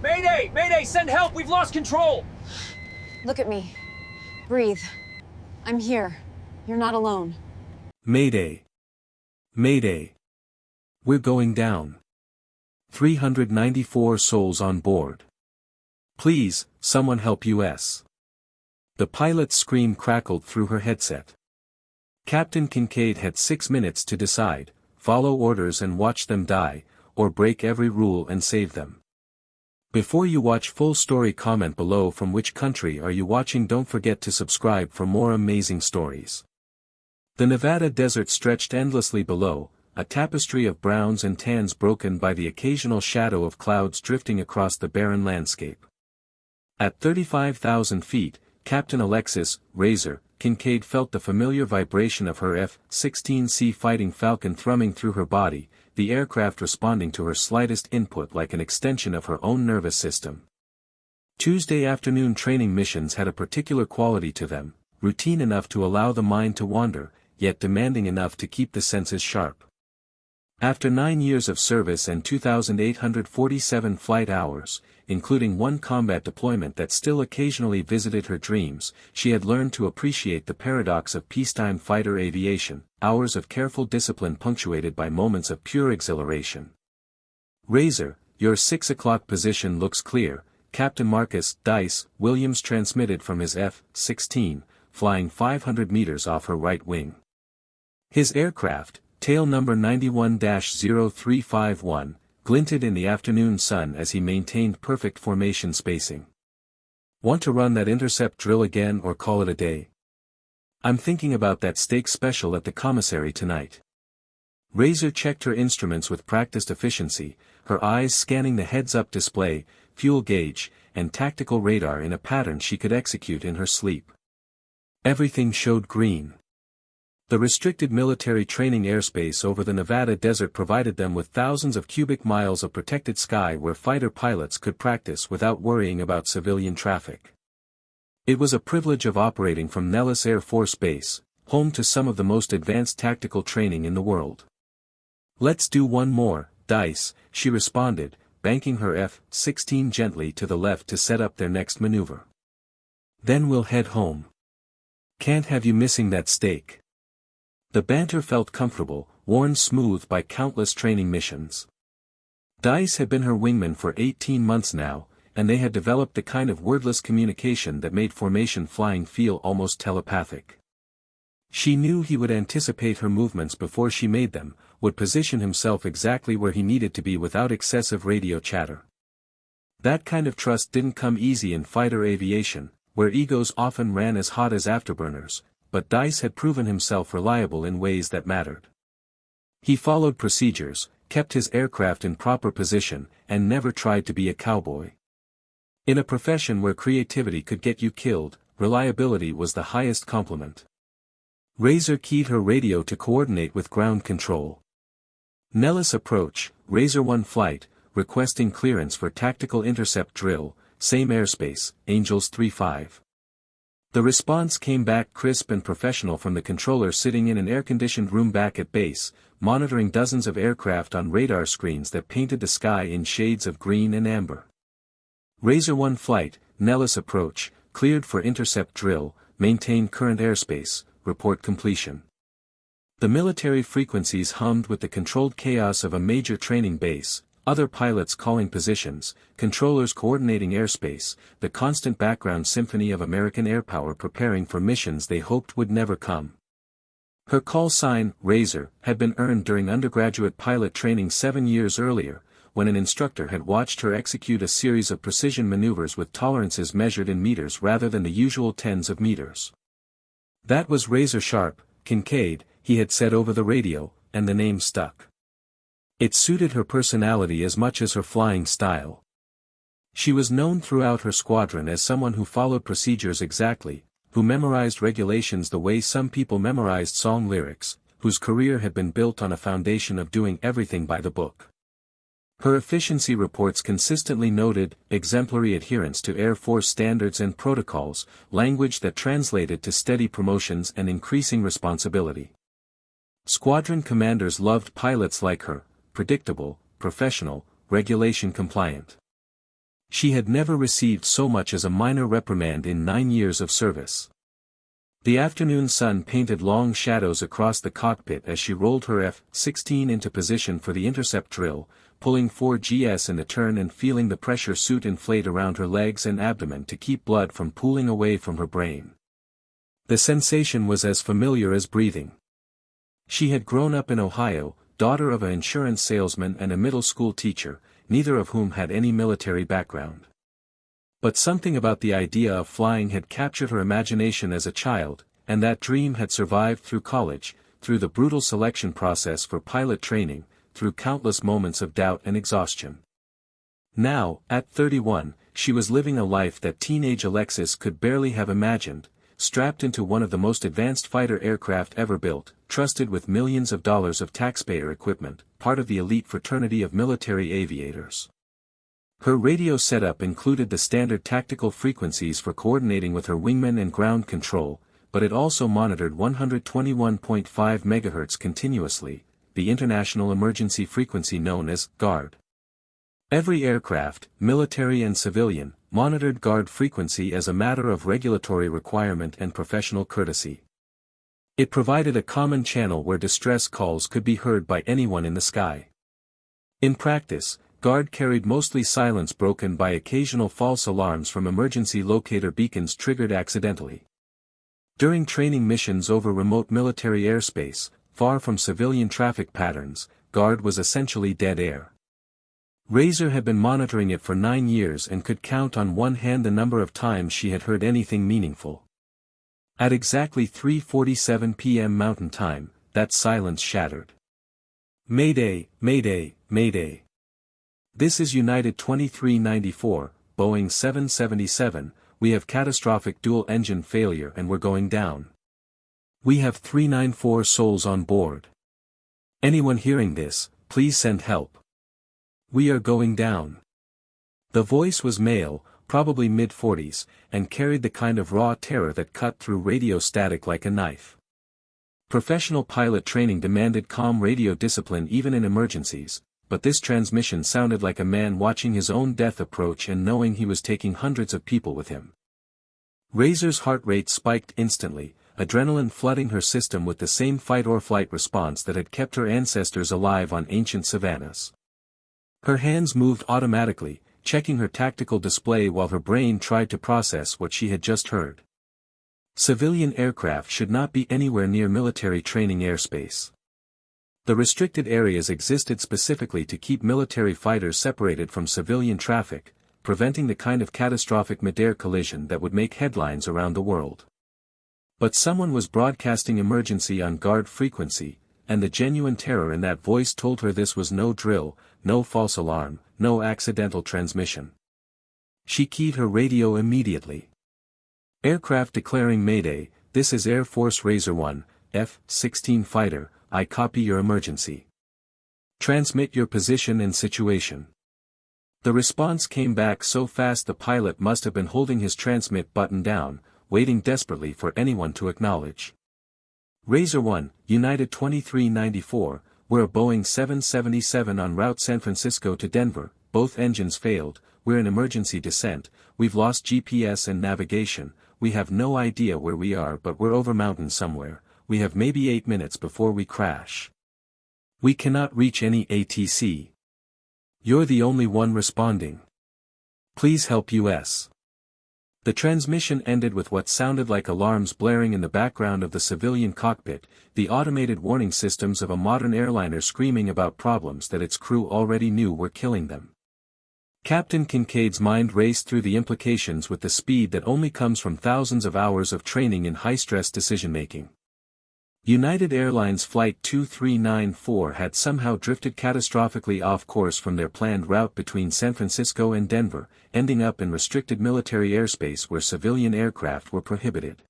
Mayday! Mayday! Send help! We've lost control! Look at me. Breathe. I'm here. You're not alone. Mayday. Mayday. We're going down. 394 souls on board. Please, someone help us. The pilot's scream crackled through her headset. Captain Kincaid had 6 minutes to decide, follow orders and watch them die, or break every rule and save them. Before you watch full story, comment below from which country are you watching. Don't forget to subscribe for more amazing stories. The Nevada desert stretched endlessly below, a tapestry of browns and tans broken by the occasional shadow of clouds drifting across the barren landscape. At 35,000 feet, Captain Alexis Razor Kincaid felt the familiar vibration of her F-16C Fighting Falcon thrumming through her body, the aircraft responding to her slightest input like an extension of her own nervous system. Tuesday afternoon training missions had a particular quality to them, routine enough to allow the mind to wander, yet demanding enough to keep the senses sharp. After 9 years of service and 2,847 flight hours, including one combat deployment that still occasionally visited her dreams, she had learned to appreciate the paradox of peacetime fighter aviation, hours of careful discipline punctuated by moments of pure exhilaration. Razor, your 6 o'clock position looks clear, Captain Marcus Dice Williams transmitted from his F-16, flying 500 meters off her right wing. His aircraft, tail number 91-0351, glinted in the afternoon sun as he maintained perfect formation spacing. Want to run that intercept drill again or call it a day? I'm thinking about that steak special at the commissary tonight. Razor checked her instruments with practiced efficiency, her eyes scanning the heads-up display, fuel gauge, and tactical radar in a pattern she could execute in her sleep. Everything showed green. The restricted military training airspace over the Nevada desert provided them with thousands of cubic miles of protected sky where fighter pilots could practice without worrying about civilian traffic. It was a privilege of operating from Nellis Air Force Base, home to some of the most advanced tactical training in the world. Let's do one more, Dice, she responded, banking her F-16 gently to the left to set up their next maneuver. Then we'll head home. Can't have you missing that steak. The banter felt comfortable, worn smooth by countless training missions. Dice had been her wingman for 18 months now, and they had developed the kind of wordless communication that made formation flying feel almost telepathic. She knew he would anticipate her movements before she made them, would position himself exactly where he needed to be without excessive radio chatter. That kind of trust didn't come easy in fighter aviation, where egos often ran as hot as afterburners, but Dice had proven himself reliable in ways that mattered. He followed procedures, kept his aircraft in proper position, and never tried to be a cowboy. In a profession where creativity could get you killed, reliability was the highest compliment. Razor keyed her radio to coordinate with ground control. Nellis approach, Razor 1 flight, requesting clearance for tactical intercept drill, same airspace, Angels 3-5. The response came back crisp and professional from the controller sitting in an air-conditioned room back at base, monitoring dozens of aircraft on radar screens that painted the sky in shades of green and amber. Razor 1 flight, Nellis approach, cleared for intercept drill, maintain current airspace, report completion. The military frequencies hummed with the controlled chaos of a major training base, other pilots calling positions, controllers coordinating airspace, the constant background symphony of American airpower preparing for missions they hoped would never come. Her call sign, Razor, had been earned during undergraduate pilot training 7 years earlier, when an instructor had watched her execute a series of precision maneuvers with tolerances measured in meters rather than the usual tens of meters. That was razor sharp, Kincaid, he had said over the radio, and the name stuck. It suited her personality as much as her flying style. She was known throughout her squadron as someone who followed procedures exactly, who memorized regulations the way some people memorized song lyrics, whose career had been built on a foundation of doing everything by the book. Her efficiency reports consistently noted exemplary adherence to Air Force standards and protocols, language that translated to steady promotions and increasing responsibility. Squadron commanders loved pilots like her, predictable, professional, regulation compliant. She had never received so much as a minor reprimand in 9 years of service. The afternoon sun painted long shadows across the cockpit as she rolled her F-16 into position for the intercept drill, pulling 4GS in the turn and feeling the pressure suit inflate around her legs and abdomen to keep blood from pooling away from her brain. The sensation was as familiar as breathing. She had grown up in Ohio, daughter of an insurance salesman and a middle school teacher, neither of whom had any military background. But something about the idea of flying had captured her imagination as a child, and that dream had survived through college, through the brutal selection process for pilot training, through countless moments of doubt and exhaustion. Now, at 31, she was living a life that teenage Alexis could barely have imagined, strapped into one of the most advanced fighter aircraft ever built, trusted with millions of dollars of taxpayer equipment, part of the elite fraternity of military aviators. Her radio setup included the standard tactical frequencies for coordinating with her wingmen and ground control, but it also monitored 121.5 MHz continuously, the international emergency frequency known as GARD. Every aircraft, military and civilian, monitored GARD frequency as a matter of regulatory requirement and professional courtesy. It provided a common channel where distress calls could be heard by anyone in the sky. In practice, GARD carried mostly silence broken by occasional false alarms from emergency locator beacons triggered accidentally. During training missions over remote military airspace, far from civilian traffic patterns, GARD was essentially dead air. Razor had been monitoring it for 9 years and could count on one hand the number of times she had heard anything meaningful. At exactly 3:47 p.m. Mountain Time, that silence shattered. Mayday, Mayday, Mayday. This is United 2394, Boeing 777, we have catastrophic dual-engine failure and we're going down. We have 394 souls on board. Anyone hearing this, please send help. We are going down. The voice was male, probably mid-40s, and carried the kind of raw terror that cut through radio static like a knife. Professional pilot training demanded calm radio discipline even in emergencies, but this transmission sounded like a man watching his own death approach and knowing he was taking hundreds of people with him. Razor's heart rate spiked instantly, adrenaline flooding her system with the same fight-or-flight response that had kept her ancestors alive on ancient savannas. Her hands moved automatically, checking her tactical display while her brain tried to process what she had just heard. Civilian aircraft should not be anywhere near military training airspace. The restricted areas existed specifically to keep military fighters separated from civilian traffic, preventing the kind of catastrophic mid-air collision that would make headlines around the world. But someone was broadcasting emergency on GARD frequency, and the genuine terror in that voice told her this was no drill, no false alarm, no accidental transmission. She keyed her radio immediately. Aircraft declaring Mayday, this is Air Force Razor 1, F-16 fighter, I copy your emergency. Transmit your position and situation. The response came back so fast the pilot must have been holding his transmit button down, waiting desperately for anyone to acknowledge. Razor 1, United 2394, we're a Boeing 777 en route San Francisco to Denver, both engines failed, we're in emergency descent, we've lost GPS and navigation, we have no idea where we are but we're over mountain somewhere, we have maybe 8 minutes before we crash. We cannot reach any ATC. You're the only one responding. Please help us. The transmission ended with what sounded like alarms blaring in the background of the civilian cockpit, the automated warning systems of a modern airliner screaming about problems that its crew already knew were killing them. Captain Kincaid's mind raced through the implications with the speed that only comes from thousands of hours of training in high-stress decision-making. United Airlines Flight 2394 had somehow drifted catastrophically off course from their planned route between San Francisco and Denver, ending up in restricted military airspace where civilian aircraft were prohibited.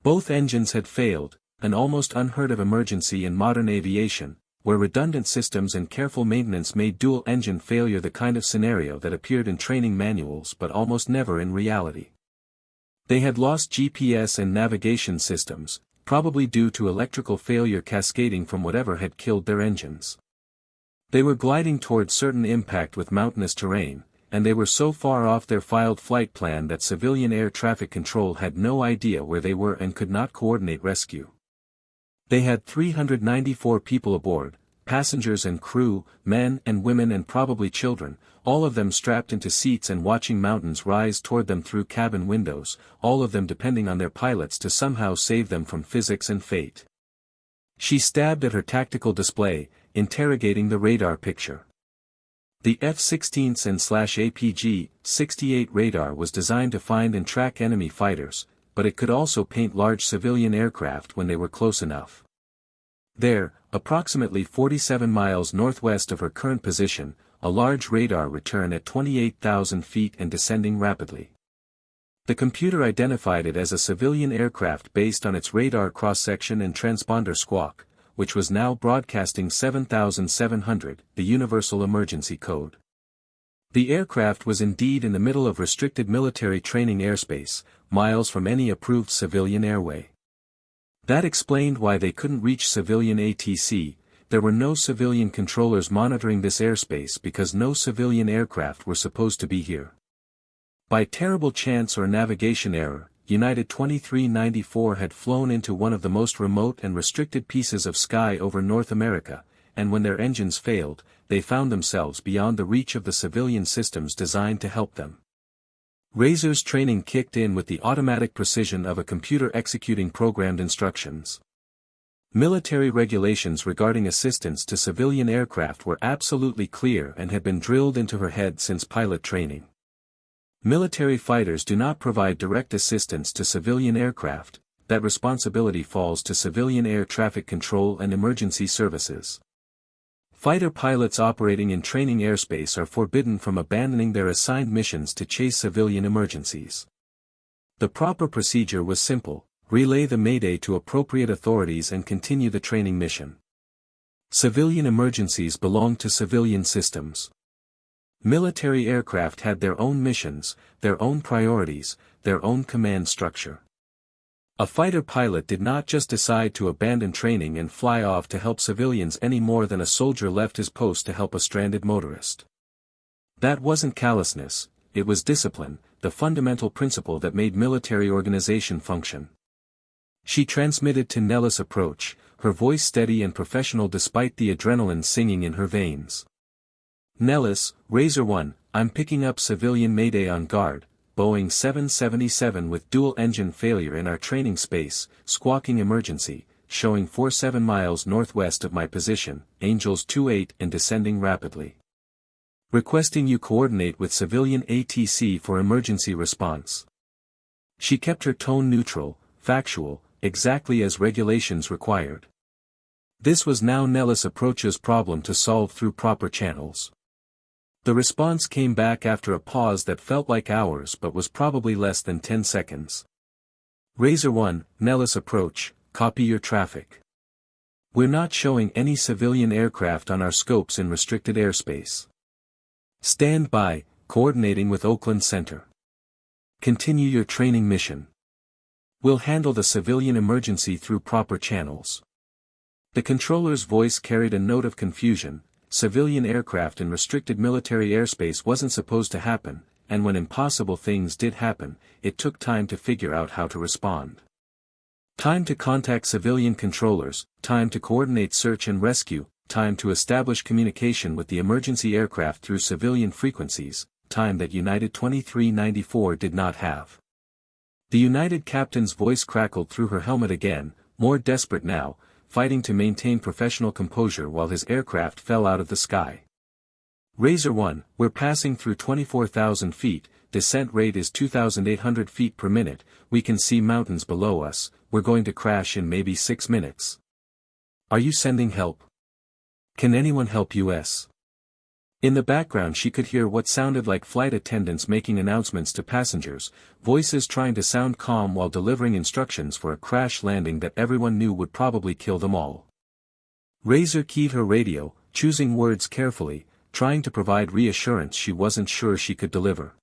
Both engines had failed, an almost unheard-of emergency in modern aviation, where redundant systems and careful maintenance made dual-engine failure the kind of scenario that appeared in training manuals but almost never in reality. They had lost GPS and navigation systems, probably due to electrical failure cascading from whatever had killed their engines. They were gliding toward certain impact with mountainous terrain, and they were so far off their filed flight plan that civilian air traffic control had no idea where they were and could not coordinate rescue. They had 394 people aboard, passengers and crew, men and women and probably children, all of them strapped into seats and watching mountains rise toward them through cabin windows, all of them depending on their pilots to somehow save them from physics and fate. She stabbed at her tactical display, interrogating the radar picture. The F-16s/APG-68 radar was designed to find and track enemy fighters, but it could also paint large civilian aircraft when they were close enough. There, approximately 47 miles northwest of her current position, a large radar returned at 28,000 feet and descending rapidly. The computer identified it as a civilian aircraft based on its radar cross-section and transponder squawk, which was now broadcasting 7,700, the universal emergency code. The aircraft was indeed in the middle of restricted military training airspace, miles from any approved civilian airway. That explained why they couldn't reach civilian ATC. There were no civilian controllers monitoring this airspace because no civilian aircraft were supposed to be here. By terrible chance or navigation error, United 2394 had flown into one of the most remote and restricted pieces of sky over North America, and when their engines failed, they found themselves beyond the reach of the civilian systems designed to help them. Razor's training kicked in with the automatic precision of a computer executing programmed instructions. Military regulations regarding assistance to civilian aircraft were absolutely clear and had been drilled into her head since pilot training. Military fighters do not provide direct assistance to civilian aircraft, that responsibility falls to civilian air traffic control and emergency services. Fighter pilots operating in training airspace are forbidden from abandoning their assigned missions to chase civilian emergencies. The proper procedure was simple: relay the mayday to appropriate authorities and continue the training mission. Civilian emergencies belong to civilian systems. Military aircraft had their own missions, their own priorities, their own command structure. A fighter pilot did not just decide to abandon training and fly off to help civilians any more than a soldier left his post to help a stranded motorist. That wasn't callousness, it was discipline, the fundamental principle that made military organization function. She transmitted to Nellis' approach, her voice steady and professional despite the adrenaline singing in her veins. Nellis, Razor 1, I'm picking up civilian mayday on guard, Boeing 777 with dual engine failure in our training space, squawking emergency, showing 47 miles northwest of my position, Angels 28 and descending rapidly. Requesting you coordinate with civilian ATC for emergency response. She kept her tone neutral, factual, exactly as regulations required. This was now Nellis' approach's problem to solve through proper channels. The response came back after a pause that felt like hours but was probably less than 10 seconds. Razor 1, Nellis approach, copy your traffic. We're not showing any civilian aircraft on our scopes in restricted airspace. Stand by, coordinating with Oakland Center. Continue your training mission. We'll handle the civilian emergency through proper channels. The controller's voice carried a note of confusion. Civilian aircraft in restricted military airspace wasn't supposed to happen, and when impossible things did happen, it took time to figure out how to respond. Time to contact civilian controllers, time to coordinate search and rescue, time to establish communication with the emergency aircraft through civilian frequencies, time that United 2394 did not have. The United captain's voice crackled through her helmet again, more desperate now, fighting to maintain professional composure while his aircraft fell out of the sky. Razor 1, we're passing through 24,000 feet, descent rate is 2,800 feet per minute, we can see mountains below us, we're going to crash in maybe 6 minutes. Are you sending help? Can anyone help us? In the background she could hear what sounded like flight attendants making announcements to passengers, voices trying to sound calm while delivering instructions for a crash landing that everyone knew would probably kill them all. Razor keyed her radio, choosing words carefully, trying to provide reassurance she wasn't sure she could deliver.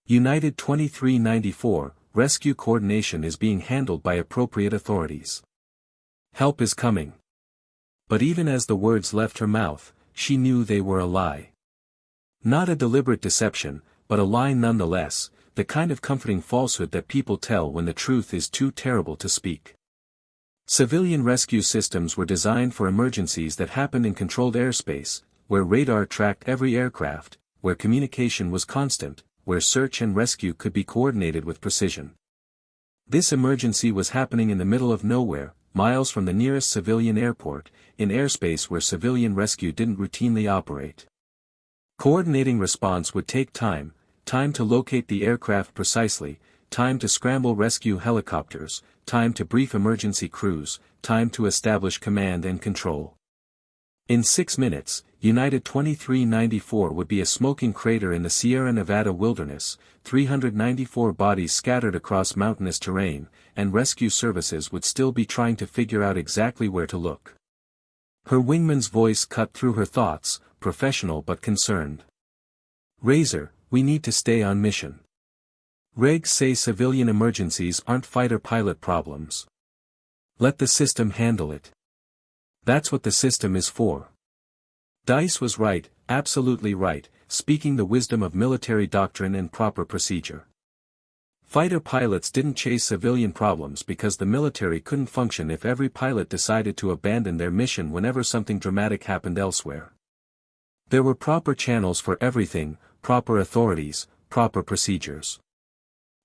United 2394, rescue coordination is being handled by appropriate authorities. Help is coming. But even as the words left her mouth, she knew they were a lie. Not a deliberate deception, but a lie nonetheless, the kind of comforting falsehood that people tell when the truth is too terrible to speak. Civilian rescue systems were designed for emergencies that happened in controlled airspace, where radar tracked every aircraft, where communication was constant, where search and rescue could be coordinated with precision. This emergency was happening in the middle of nowhere, miles from the nearest civilian airport, in airspace where civilian rescue didn't routinely operate. Coordinating response would take time to locate the aircraft precisely, time to scramble rescue helicopters, time to brief emergency crews, time to establish command and control. In 6 minutes, United 2394 would be a smoking crater in the Sierra Nevada wilderness, 394 bodies scattered across mountainous terrain, and rescue services would still be trying to figure out exactly where to look. Her wingman's voice cut through her thoughts, professional but concerned. "Razor, we need to stay on mission. Regs say civilian emergencies aren't fighter pilot problems. Let the system handle it. That's what the system is for." Dice was right, absolutely right, speaking the wisdom of military doctrine and proper procedure. Fighter pilots didn't chase civilian problems because the military couldn't function if every pilot decided to abandon their mission whenever something dramatic happened elsewhere. There were proper channels for everything, proper authorities, proper procedures.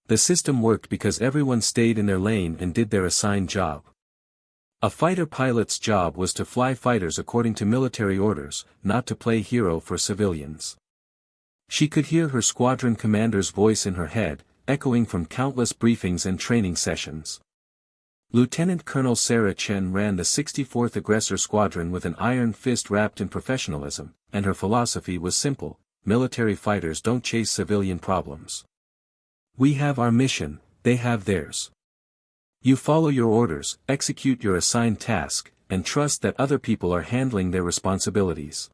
The system worked because everyone stayed in their lane and did their assigned job. A fighter pilot's job was to fly fighters according to military orders, not to play hero for civilians. She could hear her squadron commander's voice in her head, echoing from countless briefings and training sessions. Lieutenant Colonel Sarah Chen ran the 64th Aggressor Squadron with an iron fist wrapped in professionalism, and her philosophy was simple: military fighters don't chase civilian problems. We have our mission, they have theirs. You follow your orders, execute your assigned task, and trust that other people are handling their responsibilities.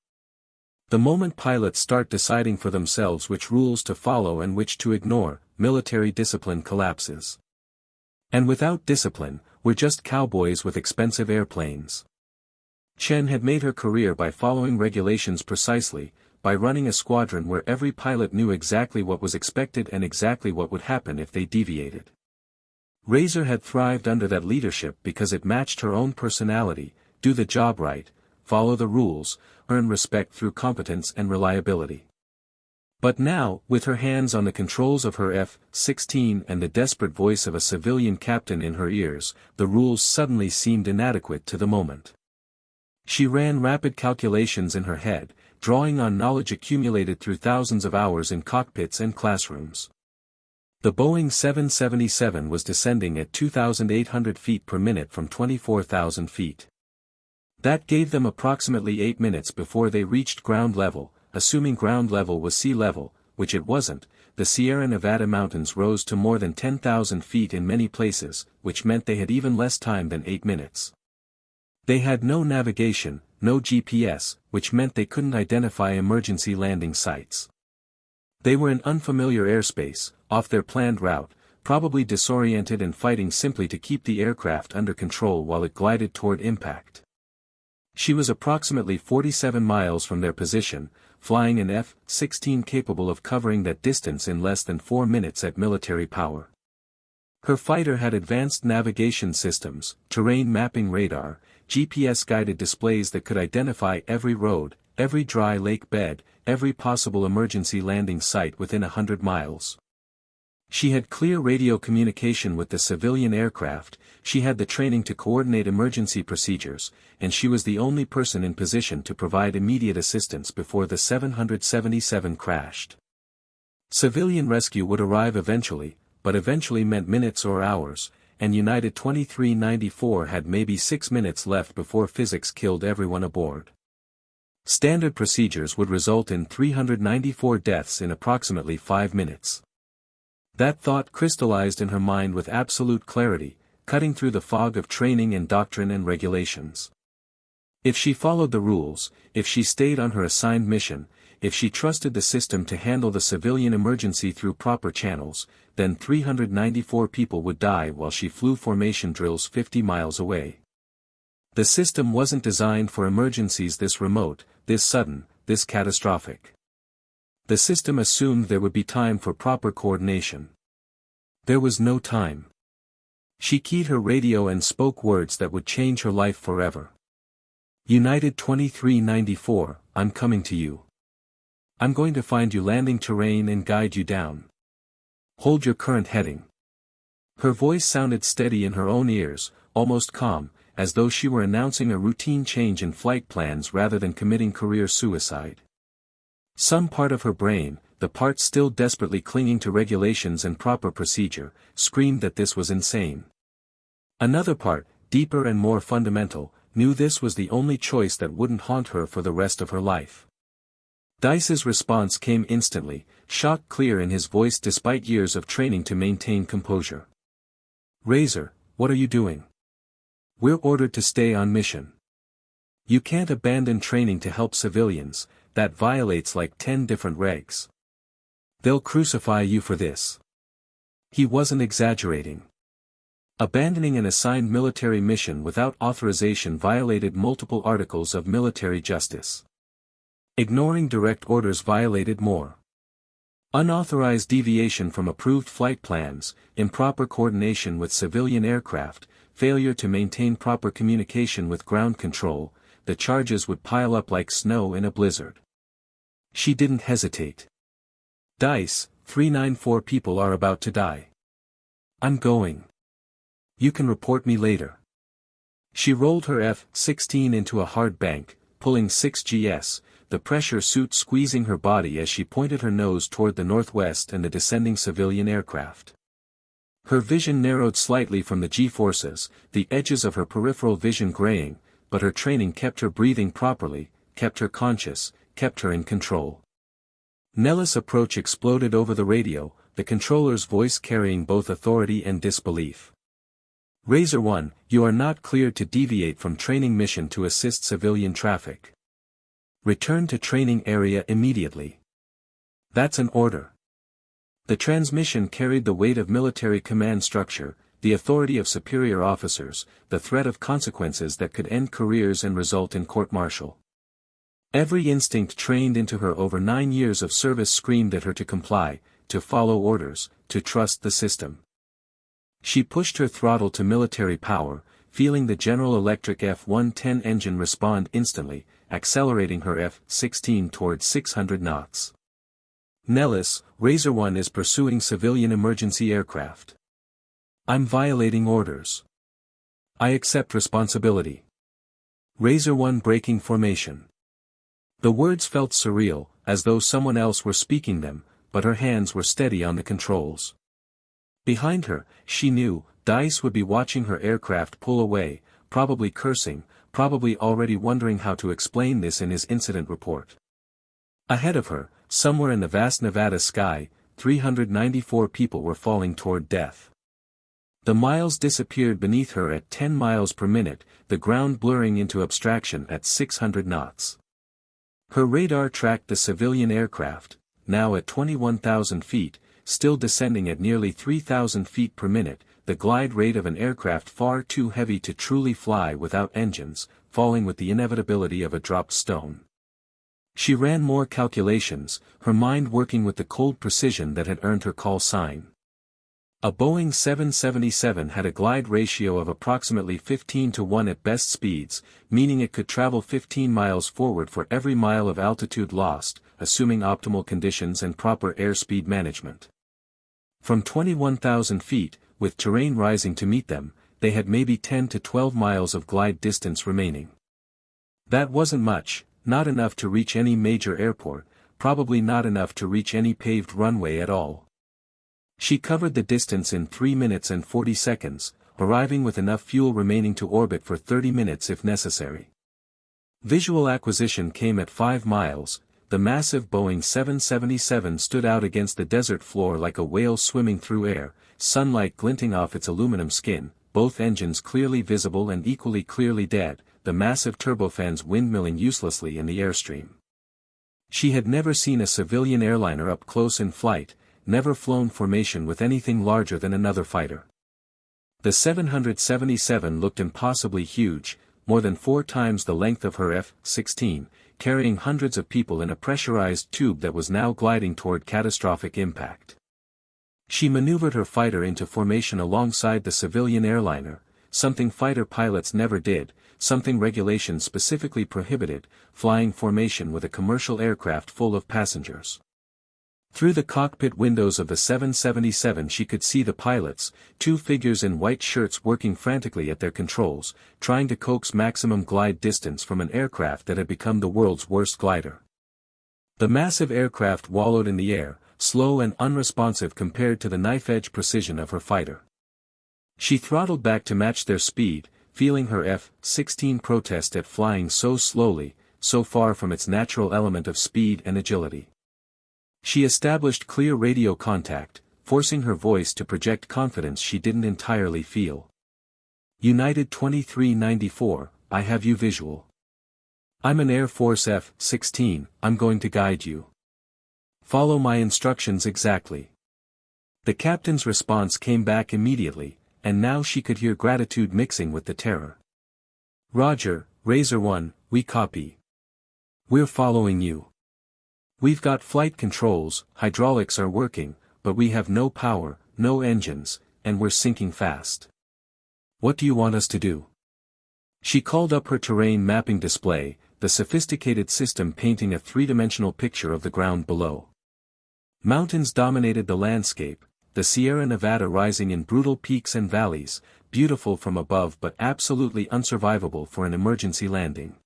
The moment pilots start deciding for themselves which rules to follow and which to ignore, military discipline collapses. And without discipline, we're just cowboys with expensive airplanes. Chen had made her career by following regulations precisely, by running a squadron where every pilot knew exactly what was expected and exactly what would happen if they deviated. Razor had thrived under that leadership because it matched her own personality: do the job right, follow the rules, earn respect through competence and reliability. But now, with her hands on the controls of her F-16 and the desperate voice of a civilian captain in her ears, the rules suddenly seemed inadequate to the moment. She ran rapid calculations in her head, drawing on knowledge accumulated through thousands of hours in cockpits and classrooms. The Boeing 777 was descending at 2,800 feet per minute from 24,000 feet. That gave them approximately 8 minutes before they reached ground level. Assuming ground level was sea level, which it wasn't. The Sierra Nevada mountains rose to more than 10,000 feet in many places, which meant they had even less time than 8 minutes. They had no navigation, no GPS, which meant they couldn't identify emergency landing sites. They were in unfamiliar airspace, off their planned route, probably disoriented and fighting simply to keep the aircraft under control while it glided toward impact. She was approximately 47 miles from their position, flying an F-16 capable of covering that distance in less than 4 minutes at military power. Her fighter had advanced navigation systems, terrain mapping radar, GPS-guided displays that could identify every road, every dry lake bed, every possible emergency landing site within 100 miles. She had clear radio communication with the civilian aircraft, she had the training to coordinate emergency procedures, and she was the only person in position to provide immediate assistance before the 777 crashed. Civilian rescue would arrive eventually, but eventually meant minutes or hours, and United 2394 had maybe 6 minutes left before physics killed everyone aboard. Standard procedures would result in 394 deaths in approximately 5 minutes. That thought crystallized in her mind with absolute clarity, cutting through the fog of training and doctrine and regulations. If she followed the rules, if she stayed on her assigned mission, if she trusted the system to handle the civilian emergency through proper channels, then 394 people would die while she flew formation drills 50 miles away. The system wasn't designed for emergencies this remote, this sudden, this catastrophic. The system assumed there would be time for proper coordination. There was no time. She keyed her radio and spoke words that would change her life forever. United 2394, I'm coming to you. I'm going to find you landing terrain and guide you down. Hold your current heading. Her voice sounded steady in her own ears, almost calm, as though she were announcing a routine change in flight plans rather than committing career suicide. Some part of her brain, the part still desperately clinging to regulations and proper procedure, screamed that this was insane. Another part, deeper and more fundamental, knew this was the only choice that wouldn't haunt her for the rest of her life. Dice's response came instantly, shock clear in his voice despite years of training to maintain composure. Razor, what are you doing? We're ordered to stay on mission. You can't abandon training to help civilians, that violates like 10 different regs. They'll crucify you for this. He wasn't exaggerating. Abandoning an assigned military mission without authorization violated multiple articles of military justice. Ignoring direct orders violated more. Unauthorized deviation from approved flight plans, improper coordination with civilian aircraft, failure to maintain proper communication with ground control, the charges would pile up like snow in a blizzard. She didn't hesitate. Dice, 394 people are about to die. I'm going. You can report me later. She rolled her F-16 into a hard bank, pulling 6 gs, the pressure suit squeezing her body as she pointed her nose toward the northwest and the descending civilian aircraft. Her vision narrowed slightly from the G-forces, the edges of her peripheral vision graying, but her training kept her breathing properly, kept her conscious, kept her in control. Nellis' approach exploded over the radio, the controller's voice carrying both authority and disbelief. Razor 1, you are not cleared to deviate from training mission to assist civilian traffic. Return to training area immediately. That's an order. The transmission carried the weight of military command structure, the authority of superior officers, the threat of consequences that could end careers and result in court-martial. Every instinct trained into her over 9 years of service screamed at her to comply, to follow orders, to trust the system. She pushed her throttle to military power, feeling the General Electric F-110 engine respond instantly, accelerating her F-16 towards 600 knots. Nellis, Razor 1 is pursuing civilian emergency aircraft. I'm violating orders. I accept responsibility. Razor 1 breaking formation. The words felt surreal, as though someone else were speaking them, but her hands were steady on the controls. Behind her, she knew, Dice would be watching her aircraft pull away, probably cursing, probably already wondering how to explain this in his incident report. Ahead of her, somewhere in the vast Nevada sky, 394 people were falling toward death. The miles disappeared beneath her at 10 miles per minute, the ground blurring into abstraction at 600 knots. Her radar tracked the civilian aircraft, now at 21,000 feet, still descending at nearly 3,000 feet per minute, the glide rate of an aircraft far too heavy to truly fly without engines, falling with the inevitability of a dropped stone. She ran more calculations, her mind working with the cold precision that had earned her call sign. A Boeing 777 had a glide ratio of approximately 15:1 at best speeds, meaning it could travel 15 miles forward for every mile of altitude lost, assuming optimal conditions and proper airspeed management. From 21,000 feet, with terrain rising to meet them, they had maybe 10 to 12 miles of glide distance remaining. That wasn't much, not enough to reach any major airport, probably not enough to reach any paved runway at all. She covered the distance in 3 minutes and 40 seconds, arriving with enough fuel remaining to orbit for 30 minutes if necessary. Visual acquisition came at 5 miles, the massive Boeing 777 stood out against the desert floor like a whale swimming through air, sunlight glinting off its aluminum skin, both engines clearly visible and equally clearly dead, the massive turbofans windmilling uselessly in the airstream. She had never seen a civilian airliner up close in flight, never flown formation with anything larger than another fighter. The 777 looked impossibly huge, more than 4 times the length of her F-16, carrying hundreds of people in a pressurized tube that was now gliding toward catastrophic impact. She maneuvered her fighter into formation alongside the civilian airliner, something fighter pilots never did, something regulations specifically prohibited, flying formation with a commercial aircraft full of passengers. Through the cockpit windows of the 777 she could see the pilots, two figures in white shirts working frantically at their controls, trying to coax maximum glide distance from an aircraft that had become the world's worst glider. The massive aircraft wallowed in the air, slow and unresponsive compared to the knife-edge precision of her fighter. She throttled back to match their speed, feeling her F-16 protest at flying so slowly, so far from its natural element of speed and agility. She established clear radio contact, forcing her voice to project confidence she didn't entirely feel. United 2394, I have you visual. I'm an Air Force F-16, I'm going to guide you. Follow my instructions exactly. The captain's response came back immediately, and now she could hear gratitude mixing with the terror. Roger, Razor 1, we copy. We're following you. We've got flight controls, hydraulics are working, but we have no power, no engines, and we're sinking fast. What do you want us to do? She called up her terrain mapping display, the sophisticated system painting a three-dimensional picture of the ground below. Mountains dominated the landscape, the Sierra Nevada rising in brutal peaks and valleys, beautiful from above but absolutely unsurvivable for an emergency landing.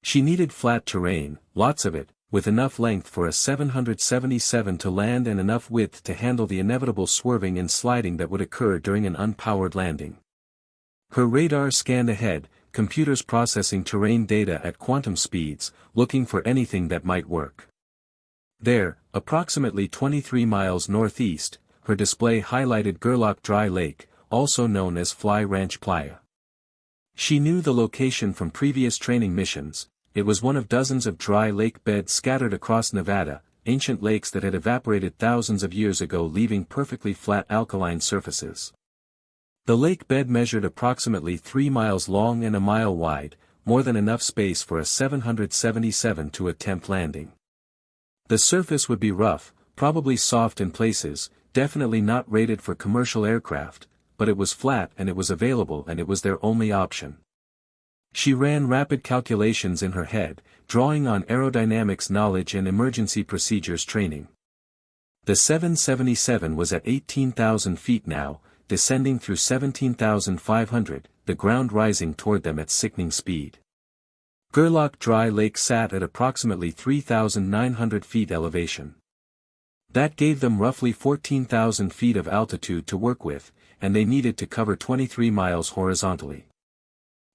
She needed flat terrain, lots of it, with enough length for a 777 to land and enough width to handle the inevitable swerving and sliding that would occur during an unpowered landing. Her radar scanned ahead, computers processing terrain data at quantum speeds, looking for anything that might work. There, approximately 23 miles northeast, her display highlighted Gerlach Dry Lake, also known as Fly Ranch Playa. She knew the location from previous training missions. It was one of dozens of dry lake beds scattered across Nevada, ancient lakes that had evaporated thousands of years ago leaving perfectly flat alkaline surfaces. The lake bed measured approximately 3 miles long and a mile wide, more than enough space for a 777 to attempt landing. The surface would be rough, probably soft in places, definitely not rated for commercial aircraft, but it was flat and it was available and it was their only option. She ran rapid calculations in her head, drawing on aerodynamics knowledge and emergency procedures training. The 777 was at 18,000 feet now, descending through 17,500, the ground rising toward them at sickening speed. Gerlach Dry Lake sat at approximately 3,900 feet elevation. That gave them roughly 14,000 feet of altitude to work with, and they needed to cover 23 miles horizontally.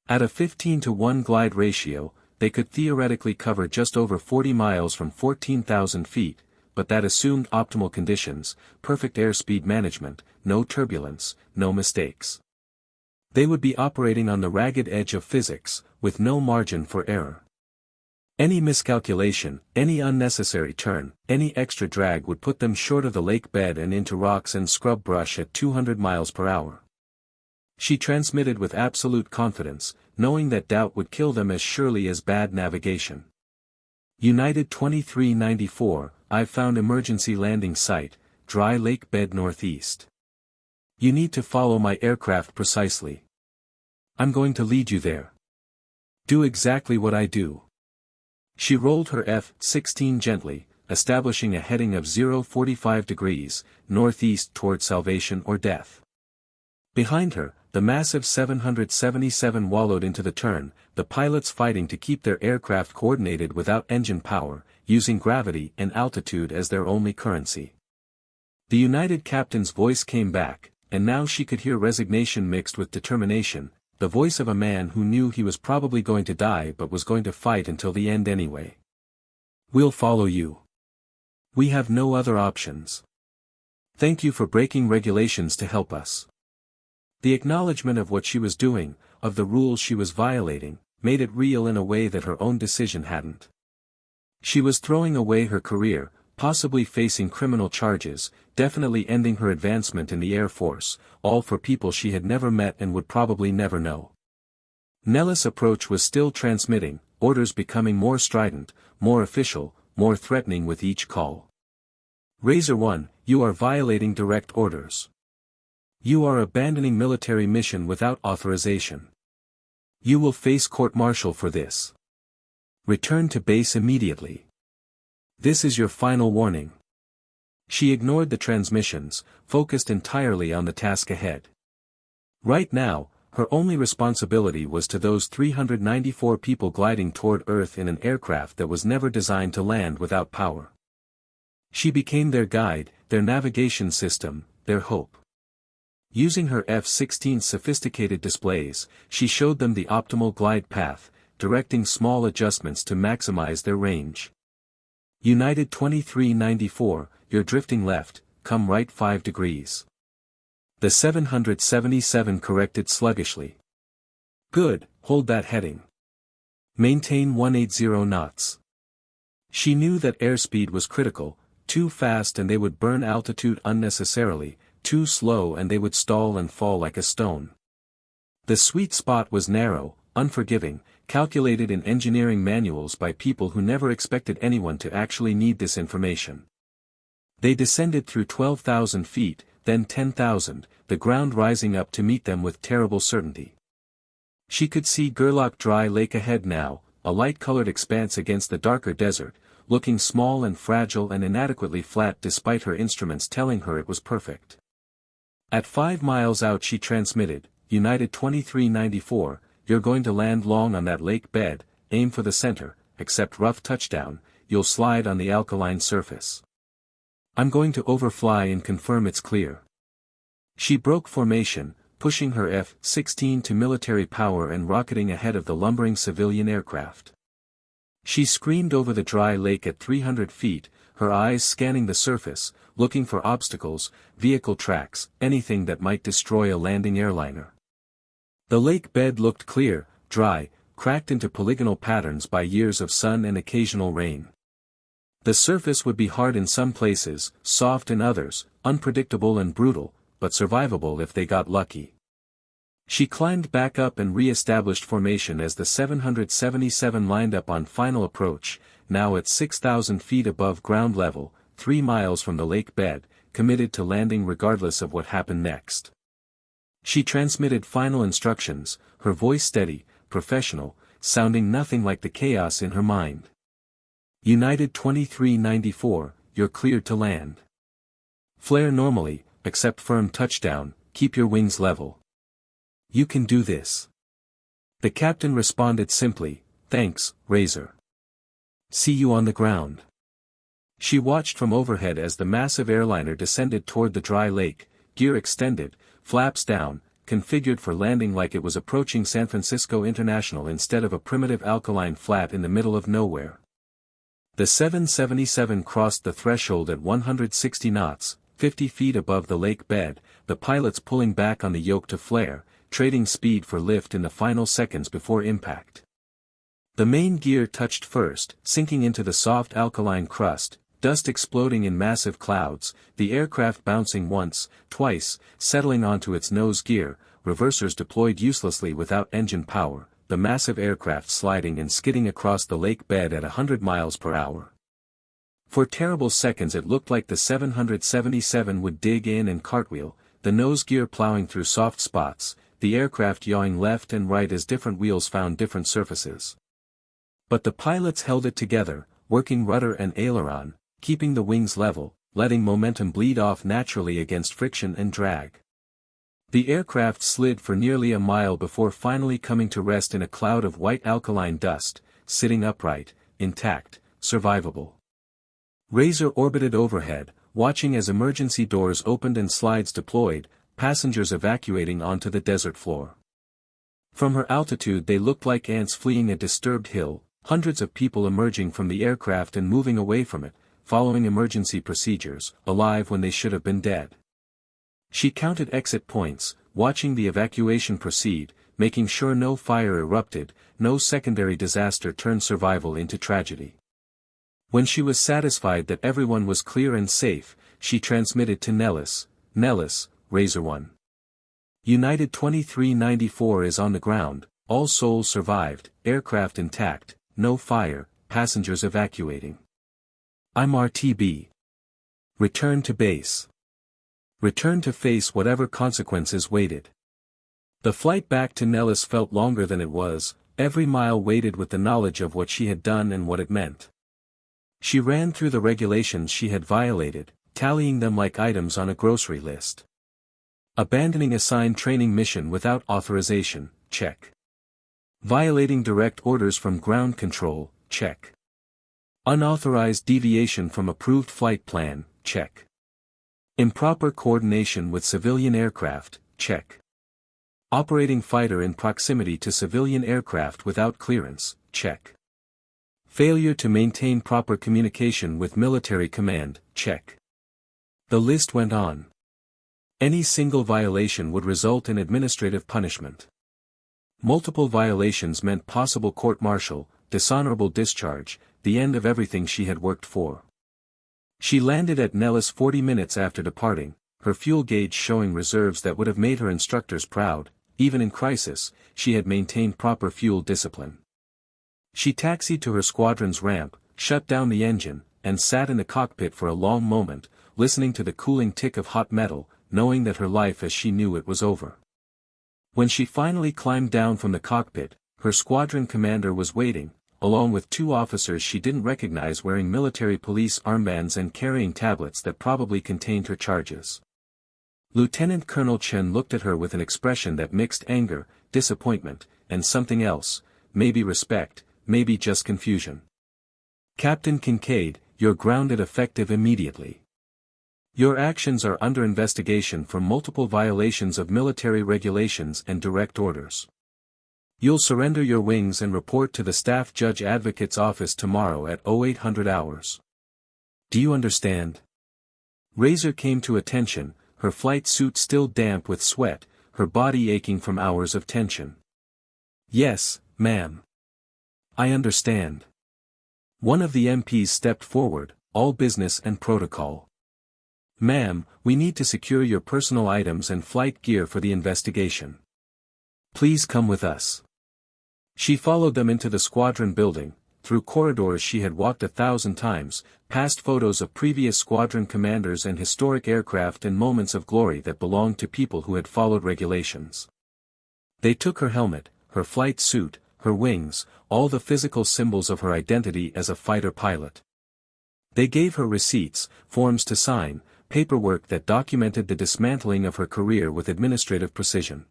At a 15-to-1 glide ratio, they could theoretically cover just over 40 miles from 14,000 feet, but that assumed optimal conditions, perfect airspeed management, no turbulence, no mistakes. They would be operating on the ragged edge of physics, with no margin for error. Any miscalculation, any unnecessary turn, any extra drag would put them short of the lake bed and into rocks and scrub brush at 200 miles per hour. She transmitted with absolute confidence, knowing that doubt would kill them as surely as bad navigation. United 2394, I've found emergency landing site, Dry Lake Bed Northeast. You need to follow my aircraft precisely. I'm going to lead you there. Do exactly what I do. She rolled her F-16 gently, establishing a heading of 045 degrees, northeast toward salvation or death. Behind her, the massive 777 wallowed into the turn, the pilots fighting to keep their aircraft coordinated without engine power, using gravity and altitude as their only currency. The United captain's voice came back, and now she could hear resignation mixed with determination, the voice of a man who knew he was probably going to die but was going to fight until the end anyway. We'll follow you. We have no other options. Thank you for breaking regulations to help us. The acknowledgement of what she was doing, of the rules she was violating, made it real in a way that her own decision hadn't. She was throwing away her career, possibly facing criminal charges, definitely ending her advancement in the Air Force, all for people she had never met and would probably never know. Nellis' approach was still transmitting, orders becoming more strident, more official, more threatening with each call. Razor 1, you are violating direct orders. You are abandoning military mission without authorization. You will face court-martial for this. Return to base immediately. This is your final warning. She ignored the transmissions, focused entirely on the task ahead. Right now, her only responsibility was to those 394 people gliding toward Earth in an aircraft that was never designed to land without power. She became their guide, their navigation system, their hope. Using her F-16's sophisticated displays, she showed them the optimal glide path, directing small adjustments to maximize their range. United 2394, you're drifting left, come right 5 degrees. The 777 corrected sluggishly. Good, hold that heading. Maintain 180 knots. She knew that airspeed was critical, too fast and they would burn altitude unnecessarily, too slow and they would stall and fall like a stone. The sweet spot was narrow, unforgiving, calculated in engineering manuals by people who never expected anyone to actually need this information. They descended through 12,000 feet, then 10,000, the ground rising up to meet them with terrible certainty. She could see Gerlach Dry Lake ahead now, a light-colored expanse against the darker desert, looking small and fragile and inadequately flat despite her instruments telling her it was perfect. At 5 miles out she transmitted, United 2394, you're going to land long on that lake bed, aim for the center, accept rough touchdown, you'll slide on the alkaline surface. I'm going to overfly and confirm it's clear. She broke formation, pushing her F-16 to military power and rocketing ahead of the lumbering civilian aircraft. She screamed over the dry lake at 300 feet, her eyes scanning the surface, looking for obstacles, vehicle tracks, anything that might destroy a landing airliner. The lake bed looked clear, dry, cracked into polygonal patterns by years of sun and occasional rain. The surface would be hard in some places, soft in others, unpredictable and brutal, but survivable if they got lucky. She climbed back up and re-established formation as the 777 lined up on final approach, now at 6,000 feet above ground level, 3 miles from the lake bed, committed to landing regardless of what happened next. She transmitted final instructions, her voice steady, professional, sounding nothing like the chaos in her mind. United 2394, you're cleared to land. Flare normally, accept firm touchdown, keep your wings level. You can do this. The captain responded simply, thanks, Razor. See you on the ground. She watched from overhead as the massive airliner descended toward the dry lake, gear extended, flaps down, configured for landing like it was approaching San Francisco International instead of a primitive alkaline flat in the middle of nowhere. The 777 crossed the threshold at 160 knots, 50 feet above the lake bed, the pilots pulling back on the yoke to flare, trading speed for lift in the final seconds before impact. The main gear touched first, sinking into the soft alkaline crust, dust exploding in massive clouds, the aircraft bouncing once, twice, settling onto its nose gear, reversers deployed uselessly without engine power, the massive aircraft sliding and skidding across the lake bed at 100 miles per hour. For terrible seconds it looked like the 777 would dig in and cartwheel, the nose gear plowing through soft spots, the aircraft yawing left and right as different wheels found different surfaces. But the pilots held it together, working rudder and aileron, keeping the wings level, letting momentum bleed off naturally against friction and drag. The aircraft slid for nearly a mile before finally coming to rest in a cloud of white alkaline dust, sitting upright, intact, survivable. Razor orbited overhead, watching as emergency doors opened and slides deployed, passengers evacuating onto the desert floor. From her altitude they looked like ants fleeing a disturbed hill, hundreds of people emerging from the aircraft and moving away from it, following emergency procedures, alive when they should have been dead. She counted exit points, watching the evacuation proceed, making sure no fire erupted, no secondary disaster turned survival into tragedy. When she was satisfied that everyone was clear and safe, she transmitted to Nellis, Razor 1. United 2394 is on the ground, all souls survived, aircraft intact, no fire, passengers evacuating. I'm RTB. Return to base. Return to face whatever consequences waited. The flight back to Nellis felt longer than it was, every mile weighted with the knowledge of what she had done and what it meant. She ran through the regulations she had violated, tallying them like items on a grocery list. Abandoning assigned training mission without authorization, check. Violating direct orders from ground control, check. Unauthorized deviation from approved flight plan, check. Improper coordination with civilian aircraft, check. Operating fighter in proximity to civilian aircraft without clearance, check. Failure to maintain proper communication with military command, check. The list went on. Any single violation would result in administrative punishment. Multiple violations meant possible court-martial, dishonorable discharge, the end of everything she had worked for. She landed at Nellis 40 minutes after departing, her fuel gauge showing reserves that would have made her instructors proud. Even in crisis, she had maintained proper fuel discipline. She taxied to her squadron's ramp, shut down the engine, and sat in the cockpit for a long moment, listening to the cooling tick of hot metal, knowing that her life as she knew it was over. When she finally climbed down from the cockpit, her squadron commander was waiting, along with two officers she didn't recognize wearing military police armbands and carrying tablets that probably contained her charges. Lieutenant Colonel Chen looked at her with an expression that mixed anger, disappointment, and something else, maybe respect, maybe just confusion. Captain Kincaid, you're grounded effective immediately. Your actions are under investigation for multiple violations of military regulations and direct orders. You'll surrender your wings and report to the Staff Judge Advocate's office tomorrow at 0800 hours. Do you understand? Razor came to attention, her flight suit still damp with sweat, her body aching from hours of tension. Yes, ma'am. I understand. One of the MPs stepped forward, all business and protocol. Ma'am, we need to secure your personal items and flight gear for the investigation. Please come with us. She followed them into the squadron building, through corridors she had walked 1,000 times, past photos of previous squadron commanders and historic aircraft and moments of glory that belonged to people who had followed regulations. They took her helmet, her flight suit, her wings, all the physical symbols of her identity as a fighter pilot. They gave her receipts, forms to sign, paperwork that documented the dismantling of her career with administrative precision.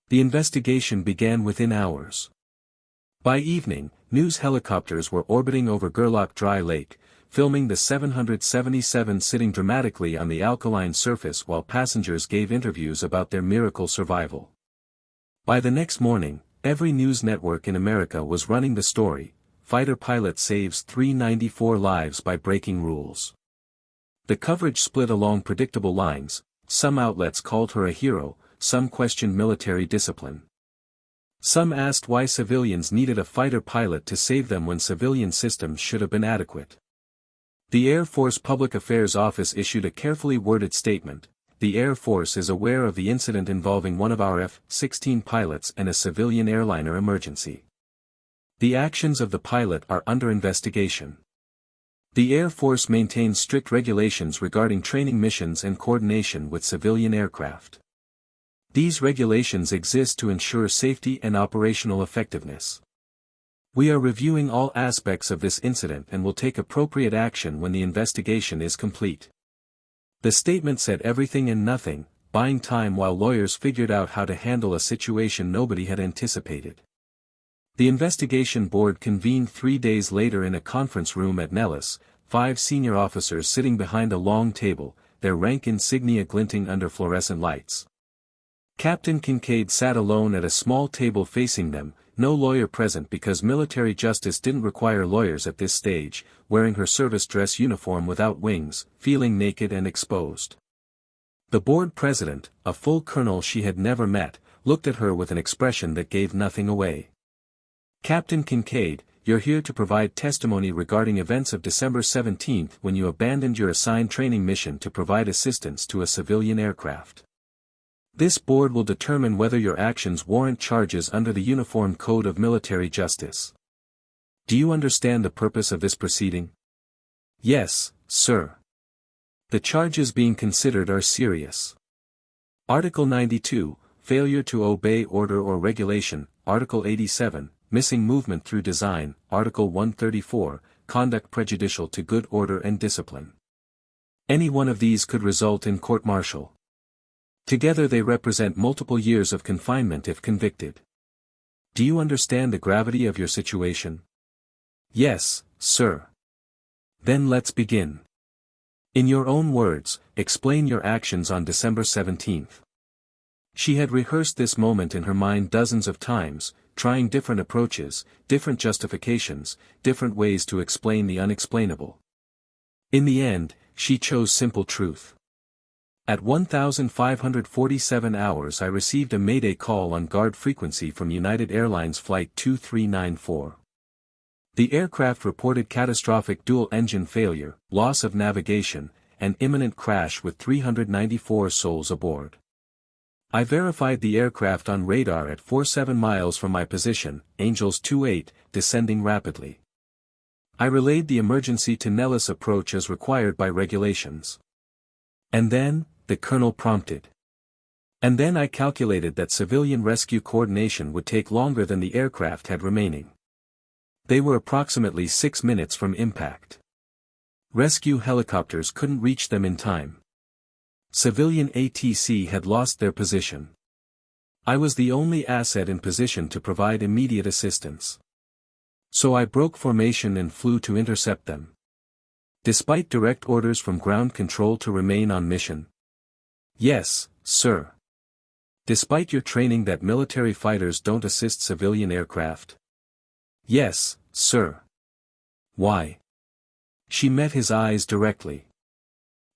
The investigation began within hours. By evening, news helicopters were orbiting over Gerlach Dry Lake, filming the 777 sitting dramatically on the alkaline surface while passengers gave interviews about their miracle survival. By the next morning, every news network in America was running the story, fighter pilot saves 394 lives by breaking rules. The coverage split along predictable lines, some outlets called her a hero, some questioned military discipline. Some asked why civilians needed a fighter pilot to save them when civilian systems should have been adequate. The Air Force Public Affairs Office issued a carefully worded statement. The Air Force is aware of the incident involving one of our F-16 pilots and a civilian airliner emergency. The actions of the pilot are under investigation. The Air Force maintains strict regulations regarding training missions and coordination with civilian aircraft. These regulations exist to ensure safety and operational effectiveness. We are reviewing all aspects of this incident and will take appropriate action when the investigation is complete. The statement said everything and nothing, buying time while lawyers figured out how to handle a situation nobody had anticipated. The investigation board convened 3 days later in a conference room at Nellis, 5 senior officers sitting behind a long table, their rank insignia glinting under fluorescent lights. Captain Kincaid sat alone at a small table facing them, no lawyer present because military justice didn't require lawyers at this stage, wearing her service dress uniform without wings, feeling naked and exposed. The board president, a full colonel she had never met, looked at her with an expression that gave nothing away. Captain Kincaid, you're here to provide testimony regarding events of December 17 when you abandoned your assigned training mission to provide assistance to a civilian aircraft. This board will determine whether your actions warrant charges under the Uniform Code of Military Justice. Do you understand the purpose of this proceeding? Yes, sir. The charges being considered are serious. Article 92, failure to obey order or regulation, Article 87, missing movement through design, Article 134, conduct prejudicial to good order and discipline. Any one of these could result in court-martial. Together they represent multiple years of confinement if convicted. Do you understand the gravity of your situation? Yes, sir. Then let's begin. In your own words, explain your actions on December 17th. She had rehearsed this moment in her mind dozens of times, trying different approaches, different justifications, different ways to explain the unexplainable. In the end, she chose simple truth. At 1547 hours I received a Mayday call on guard frequency from United Airlines Flight 2394. The aircraft reported catastrophic dual-engine failure, loss of navigation, and imminent crash with 394 souls aboard. I verified the aircraft on radar at 47 miles from my position, Angels 28, descending rapidly. I relayed the emergency to Nellis approach as required by regulations. And then, the colonel prompted. And then I calculated that civilian rescue coordination would take longer than the aircraft had remaining. They were approximately 6 minutes from impact. Rescue helicopters couldn't reach them in time. Civilian ATC had lost their position. I was the only asset in position to provide immediate assistance. So I broke formation and flew to intercept them. Despite direct orders from ground control to remain on mission. Yes, sir. Despite your training that military fighters don't assist civilian aircraft. Yes, sir. Why? She met his eyes directly.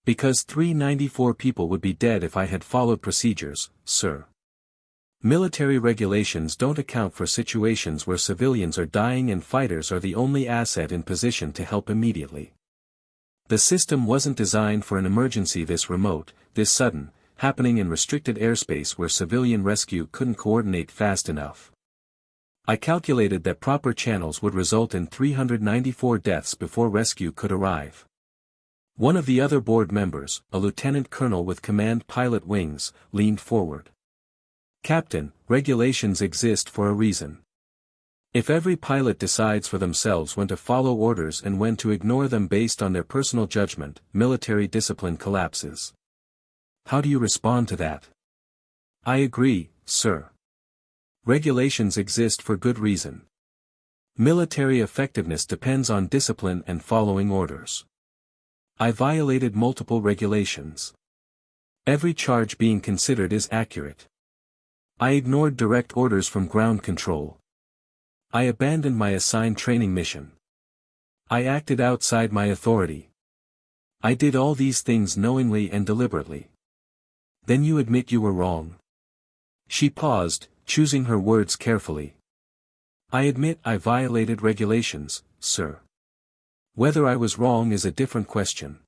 Because 394 people would be dead if I had followed procedures, sir. Military regulations don't account for situations where civilians are dying and fighters are the only asset in position to help immediately. The system wasn't designed for an emergency this remote, this sudden, happening in restricted airspace where civilian rescue couldn't coordinate fast enough. I calculated that proper channels would result in 394 deaths before rescue could arrive. One of the other board members, a lieutenant colonel with command pilot wings, leaned forward. Captain, regulations exist for a reason. If every pilot decides for themselves when to follow orders and when to ignore them based on their personal judgment, military discipline collapses. How do you respond to that? I agree, sir. Regulations exist for good reason. Military effectiveness depends on discipline and following orders. I violated multiple regulations. Every charge being considered is accurate. I ignored direct orders from ground control. I abandoned my assigned training mission. I acted outside my authority. I did all these things knowingly and deliberately. Then you admit you were wrong. She paused, choosing her words carefully. I admit I violated regulations, sir. Whether I was wrong is a different question.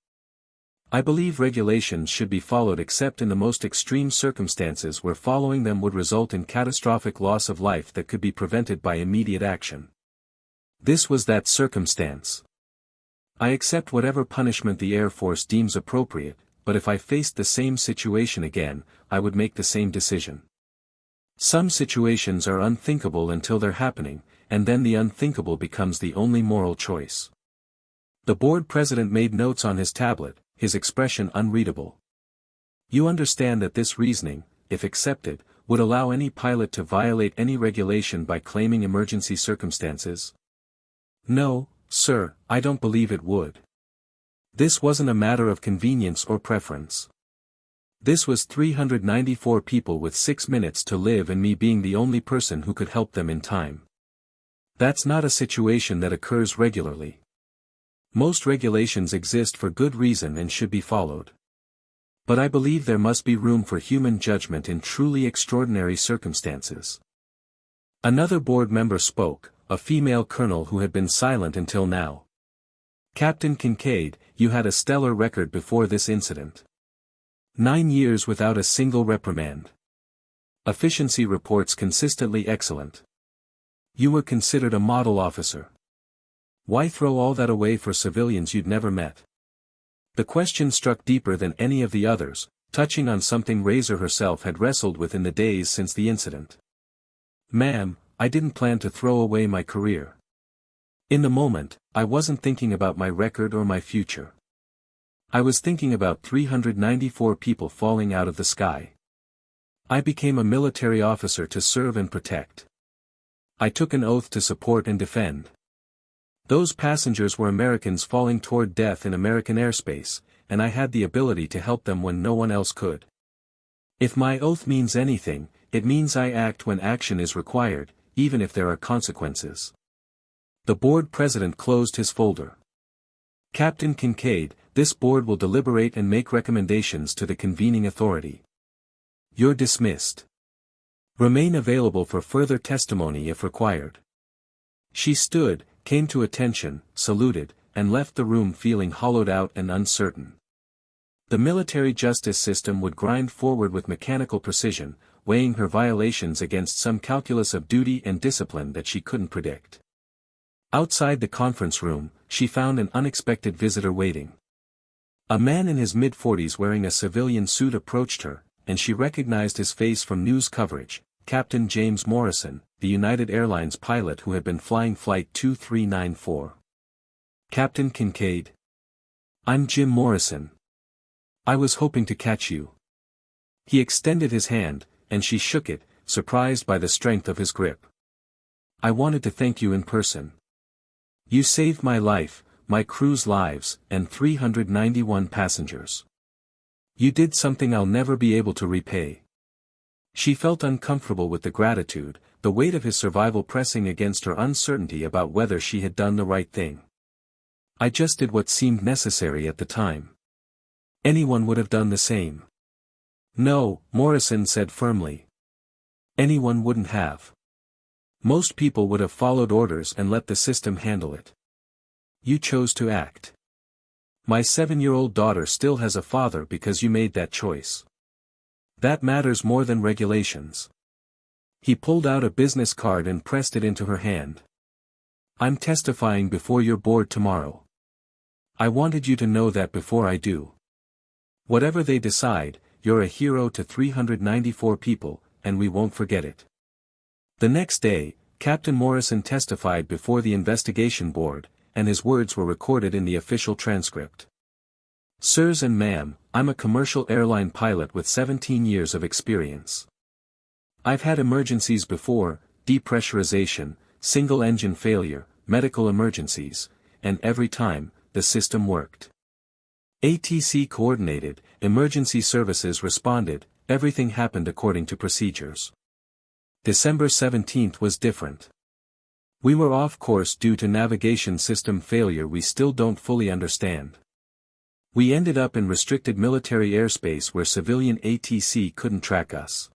I believe regulations should be followed except in the most extreme circumstances where following them would result in catastrophic loss of life that could be prevented by immediate action. This was that circumstance. I accept whatever punishment the Air Force deems appropriate, but if I faced the same situation again, I would make the same decision. Some situations are unthinkable until they're happening, and then the unthinkable becomes the only moral choice. The board president made notes on his tablet, his expression unreadable. You understand that this reasoning, if accepted, would allow any pilot to violate any regulation by claiming emergency circumstances? No, sir, I don't believe it would. This wasn't a matter of convenience or preference. This was 394 people with 6 minutes to live and me being the only person who could help them in time. That's not a situation that occurs regularly. Most regulations exist for good reason and should be followed. But I believe there must be room for human judgment in truly extraordinary circumstances. Another board member spoke, a female colonel who had been silent until now. Captain Kincaid, you had a stellar record before this incident. 9 years without a single reprimand. Efficiency reports consistently excellent. You were considered a model officer. Why throw all that away for civilians you'd never met? The question struck deeper than any of the others, touching on something Razor herself had wrestled with in the days since the incident. Ma'am, I didn't plan to throw away my career. In the moment, I wasn't thinking about my record or my future. I was thinking about 394 people falling out of the sky. I became a military officer to serve and protect. I took an oath to support and defend. Those passengers were Americans falling toward death in American airspace, and I had the ability to help them when no one else could. If my oath means anything, it means I act when action is required, even if there are consequences. The board president closed his folder. Captain Kincaid, this board will deliberate and make recommendations to the convening authority. You're dismissed. Remain available for further testimony if required. She stood, came to attention, saluted, and left the room feeling hollowed out and uncertain. The military justice system would grind forward with mechanical precision, weighing her violations against some calculus of duty and discipline that she couldn't predict. Outside the conference room, she found an unexpected visitor waiting. A man in his mid-40s wearing a civilian suit approached her, and she recognized his face from news coverage, Captain James Morrison, the United Airlines pilot who had been flying Flight 2394. Captain Kincaid. I'm Jim Morrison. I was hoping to catch you. He extended his hand, and she shook it, surprised by the strength of his grip. I wanted to thank you in person. You saved my life, my crew's lives, and 391 passengers. You did something I'll never be able to repay. She felt uncomfortable with the gratitude, the weight of his survival pressing against her uncertainty about whether she had done the right thing. I just did what seemed necessary at the time. Anyone would have done the same. No, Morrison said firmly. Anyone wouldn't have. Most people would have followed orders and let the system handle it. You chose to act. My 7-year-old daughter still has a father because you made that choice. That matters more than regulations. He pulled out a business card and pressed it into her hand. I'm testifying before your board tomorrow. I wanted you to know that before I do. Whatever they decide, you're a hero to 394 people, and we won't forget it. The next day, Captain Morrison testified before the investigation board, and his words were recorded in the official transcript. Sirs and ma'am, I'm a commercial airline pilot with 17 years of experience. I've had emergencies before, depressurization, single-engine failure, medical emergencies, and every time, the system worked. ATC coordinated, emergency services responded, everything happened according to procedures. December 17th was different. We were off course due to navigation system failure we still don't fully understand. We ended up in restricted military airspace where civilian ATC couldn't track us.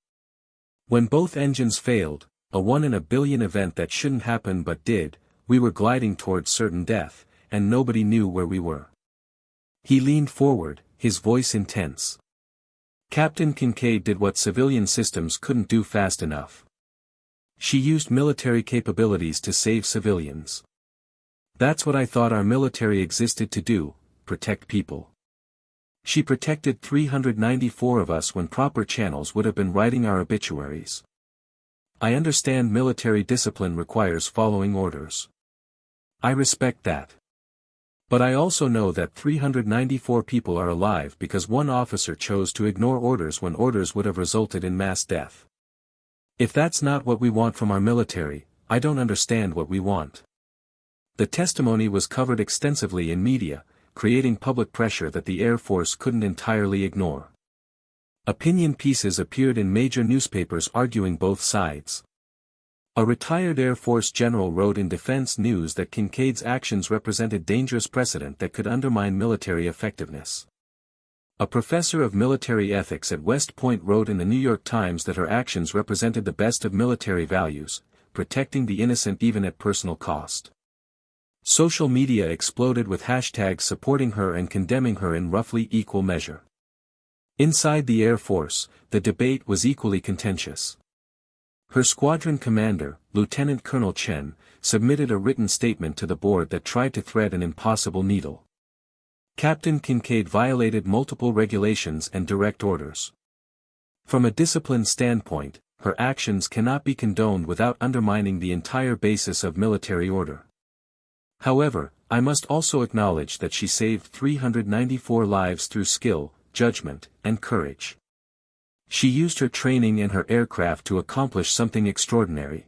When both engines failed, a 1 in a billion event that shouldn't happen but did, we were gliding towards certain death, and nobody knew where we were. He leaned forward, his voice intense. Captain Kincaid did what civilian systems couldn't do fast enough. She used military capabilities to save civilians. That's what I thought our military existed to do, protect people. She protected 394 of us when proper channels would have been writing our obituaries. I understand military discipline requires following orders. I respect that. But I also know that 394 people are alive because one officer chose to ignore orders when orders would have resulted in mass death. If that's not what we want from our military, I don't understand what we want. The testimony was covered extensively in media, creating public pressure that the Air Force couldn't entirely ignore. Opinion pieces appeared in major newspapers arguing both sides. A retired Air Force general wrote in Defense News that Kincaid's actions represented dangerous precedent that could undermine military effectiveness. A professor of military ethics at West Point wrote in the New York Times that her actions represented the best of military values, protecting the innocent even at personal cost. Social media exploded with hashtags supporting her and condemning her in roughly equal measure. Inside the Air Force, the debate was equally contentious. Her squadron commander, Lieutenant Colonel Chen, submitted a written statement to the board that tried to thread an impossible needle. Captain Kincaid violated multiple regulations and direct orders. From a discipline standpoint, her actions cannot be condoned without undermining the entire basis of military order. However, I must also acknowledge that she saved 394 lives through skill, judgment, and courage. She used her training and her aircraft to accomplish something extraordinary.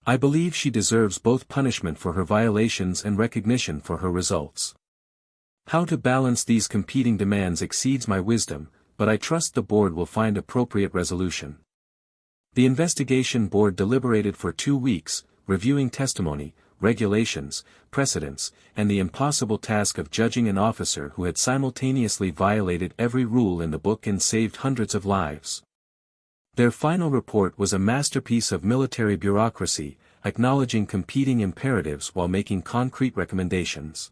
I believe she deserves both punishment for her violations and recognition for her results. How to balance these competing demands exceeds my wisdom, but I trust the board will find appropriate resolution. The investigation board deliberated for 2 weeks, reviewing testimony, regulations, precedents, and the impossible task of judging an officer who had simultaneously violated every rule in the book and saved hundreds of lives. Their final report was a masterpiece of military bureaucracy, acknowledging competing imperatives while making concrete recommendations.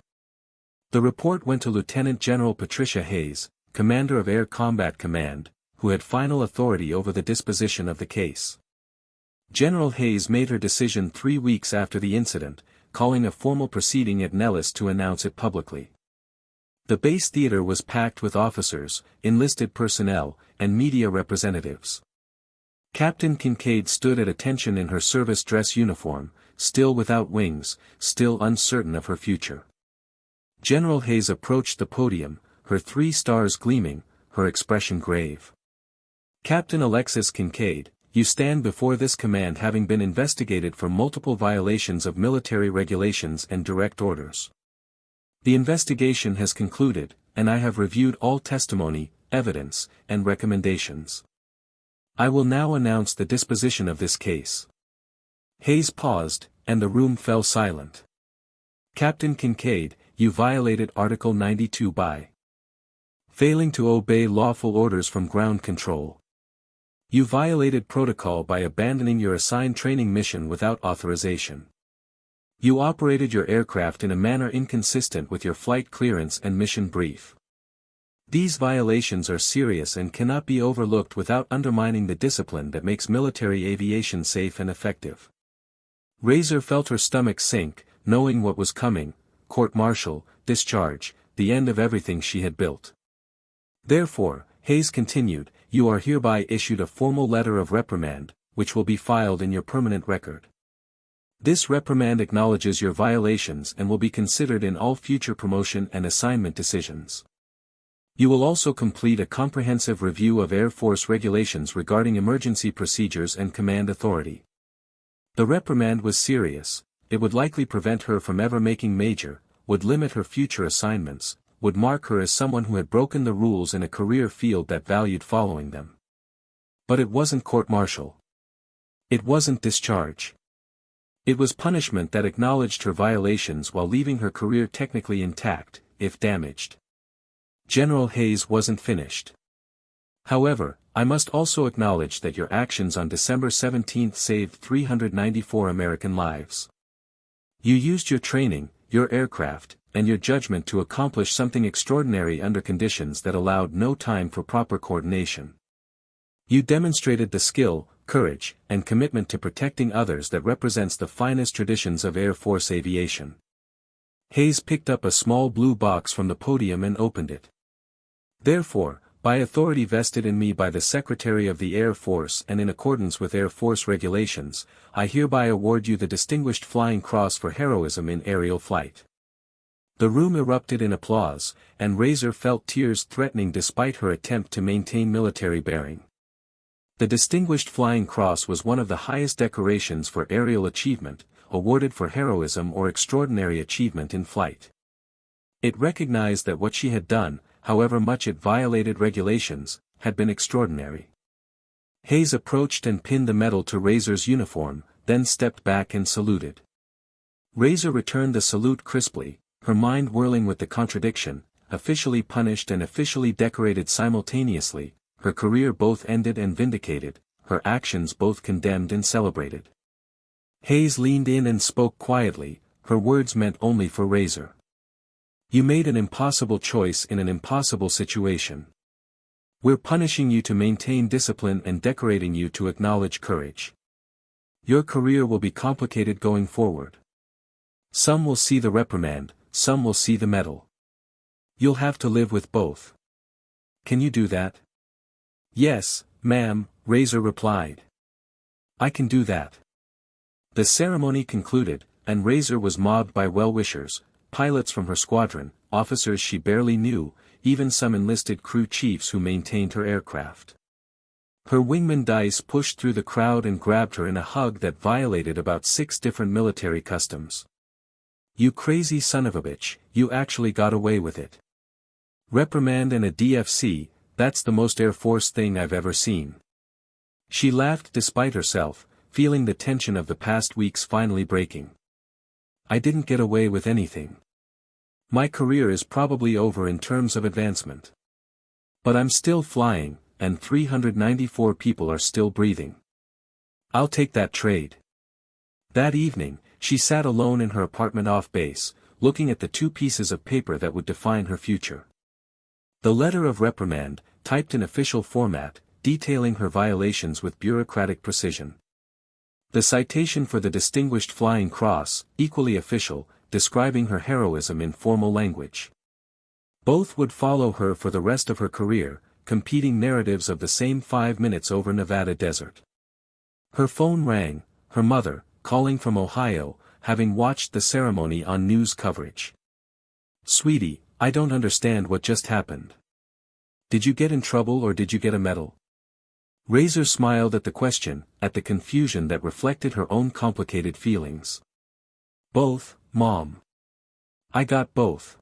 The report went to Lieutenant General Patricia Hayes, Commander of Air Combat Command, who had final authority over the disposition of the case. General Hayes made her decision 3 weeks after the incident, calling a formal proceeding at Nellis to announce it publicly. The base theater was packed with officers, enlisted personnel, and media representatives. Captain Kincaid stood at attention in her service dress uniform, still without wings, still uncertain of her future. General Hayes approached the podium, her 3 stars gleaming, her expression grave. Captain Alexis Kincaid, you stand before this command having been investigated for multiple violations of military regulations and direct orders. The investigation has concluded, and I have reviewed all testimony, evidence, and recommendations. I will now announce the disposition of this case. Hayes paused, and the room fell silent. Captain Kincaid, you violated Article 92 by failing to obey lawful orders from ground control. You violated protocol by abandoning your assigned training mission without authorization. You operated your aircraft in a manner inconsistent with your flight clearance and mission brief. These violations are serious and cannot be overlooked without undermining the discipline that makes military aviation safe and effective. Razor felt her stomach sink, knowing what was coming: court-martial, discharge, the end of everything she had built. Therefore, Hayes continued, you are hereby issued a formal letter of reprimand, which will be filed in your permanent record. This reprimand acknowledges your violations and will be considered in all future promotion and assignment decisions. You will also complete a comprehensive review of Air Force regulations regarding emergency procedures and command authority. The reprimand was serious. It would likely prevent her from ever making major, would limit her future assignments, would mark her as someone who had broken the rules in a career field that valued following them. But it wasn't court-martial. It wasn't discharge. It was punishment that acknowledged her violations while leaving her career technically intact, if damaged. General Hayes wasn't finished. However, I must also acknowledge that your actions on December 17 saved 394 American lives. You used your training, your aircraft, and your judgment to accomplish something extraordinary under conditions that allowed no time for proper coordination. You demonstrated the skill, courage, and commitment to protecting others that represents the finest traditions of Air Force aviation. Hayes picked up a small blue box from the podium and opened it. Therefore, by authority vested in me by the Secretary of the Air Force and in accordance with Air Force regulations, I hereby award you the Distinguished Flying Cross for heroism in aerial flight. The room erupted in applause, and Razor felt tears threatening despite her attempt to maintain military bearing. The Distinguished Flying Cross was one of the highest decorations for aerial achievement, awarded for heroism or extraordinary achievement in flight. It recognized that what she had done, however much it violated regulations, had been extraordinary. Hayes approached and pinned the medal to Razor's uniform, then stepped back and saluted. Razor returned the salute crisply, her mind whirling with the contradiction, officially punished and officially decorated simultaneously, her career both ended and vindicated, her actions both condemned and celebrated. Hayes leaned in and spoke quietly, her words meant only for Razor. You made an impossible choice in an impossible situation. We're punishing you to maintain discipline and decorating you to acknowledge courage. Your career will be complicated going forward. Some will see the reprimand, some will see the medal. You'll have to live with both. Can you do that? Yes, ma'am, Razor replied. I can do that. The ceremony concluded, and Razor was mobbed by well-wishers, pilots from her squadron, officers she barely knew, even some enlisted crew chiefs who maintained her aircraft. Her wingman Dice pushed through the crowd and grabbed her in a hug that violated about 6 different military customs. You crazy son of a bitch, you actually got away with it. Reprimand and a DFC, that's the most Air Force thing I've ever seen. She laughed despite herself, feeling the tension of the past weeks finally breaking. I didn't get away with anything. My career is probably over in terms of advancement. But I'm still flying, and 394 people are still breathing. I'll take that trade. That evening, she sat alone in her apartment off base, looking at the 2 pieces of paper that would define her future. The letter of reprimand, typed in official format, detailing her violations with bureaucratic precision. The citation for the Distinguished Flying Cross, equally official, describing her heroism in formal language. Both would follow her for the rest of her career, competing narratives of the same 5 minutes over Nevada desert. Her phone rang, her mother, calling from Ohio, having watched the ceremony on news coverage. Sweetie, I don't understand what just happened. Did you get in trouble or did you get a medal? Razor smiled at the question, at the confusion that reflected her own complicated feelings. Both, Mom. I got both.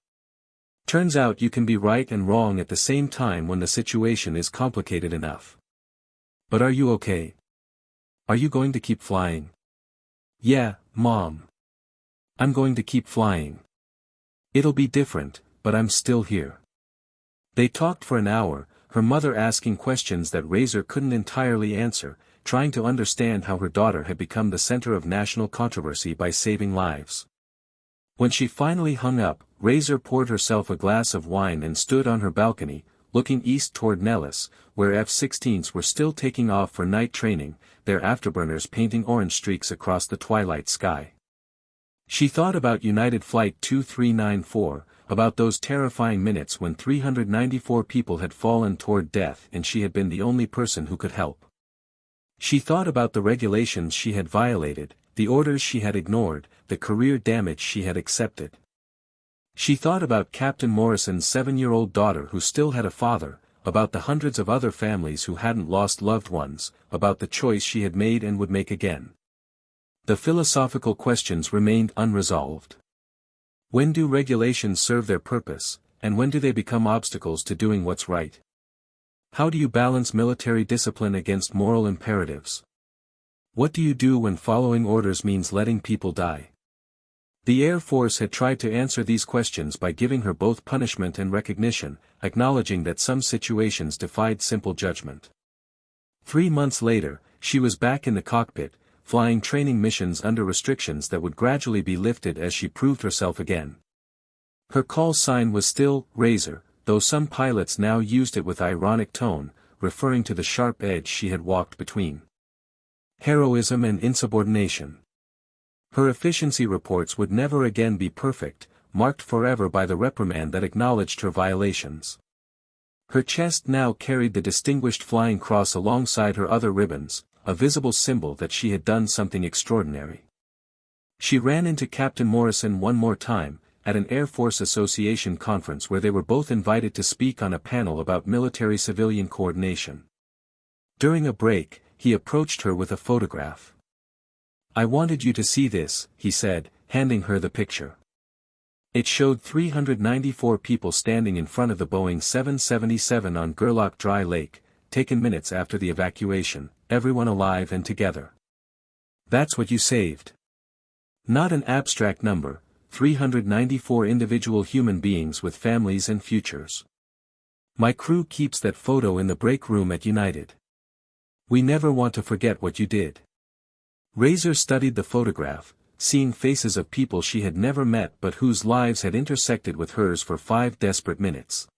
Turns out you can be right and wrong at the same time when the situation is complicated enough. But are you okay? Are you going to keep flying? Yeah, Mom. I'm going to keep flying. It'll be different, but I'm still here. They talked for an hour, her mother asking questions that Razor couldn't entirely answer, trying to understand how her daughter had become the center of national controversy by saving lives. When she finally hung up, Razor poured herself a glass of wine and stood on her balcony, looking east toward Nellis, where F-16s were still taking off for night training, their afterburners painting orange streaks across the twilight sky. She thought about United Flight 2394, about those terrifying minutes when 394 people had fallen toward death and she had been the only person who could help. She thought about the regulations she had violated, the orders she had ignored, the career damage she had accepted. She thought about Captain Morrison's 7-year-old daughter who still had a father, about the hundreds of other families who hadn't lost loved ones, about the choice she had made and would make again. The philosophical questions remained unresolved. When do regulations serve their purpose, and when do they become obstacles to doing what's right? How do you balance military discipline against moral imperatives? What do you do when following orders means letting people die? The Air Force had tried to answer these questions by giving her both punishment and recognition, acknowledging that some situations defied simple judgment. 3 months later, she was back in the cockpit, flying training missions under restrictions that would gradually be lifted as she proved herself again. Her call sign was still Razor, though some pilots now used it with ironic tone, referring to the sharp edge she had walked between heroism and insubordination. Her efficiency reports would never again be perfect, marked forever by the reprimand that acknowledged her violations. Her chest now carried the Distinguished Flying Cross alongside her other ribbons, a visible symbol that she had done something extraordinary. She ran into Captain Morrison one more time, at an Air Force Association conference where they were both invited to speak on a panel about military-civilian coordination. During a break, he approached her with a photograph. "I wanted you to see this," he said, handing her the picture. It showed 394 people standing in front of the Boeing 777 on Gerlach Dry Lake, taken minutes after the evacuation, everyone alive and together. That's what you saved. Not an abstract number, 394 individual human beings with families and futures. My crew keeps that photo in the break room at United. We never want to forget what you did. Razor studied the photograph, seeing faces of people she had never met but whose lives had intersected with hers for 5 desperate minutes.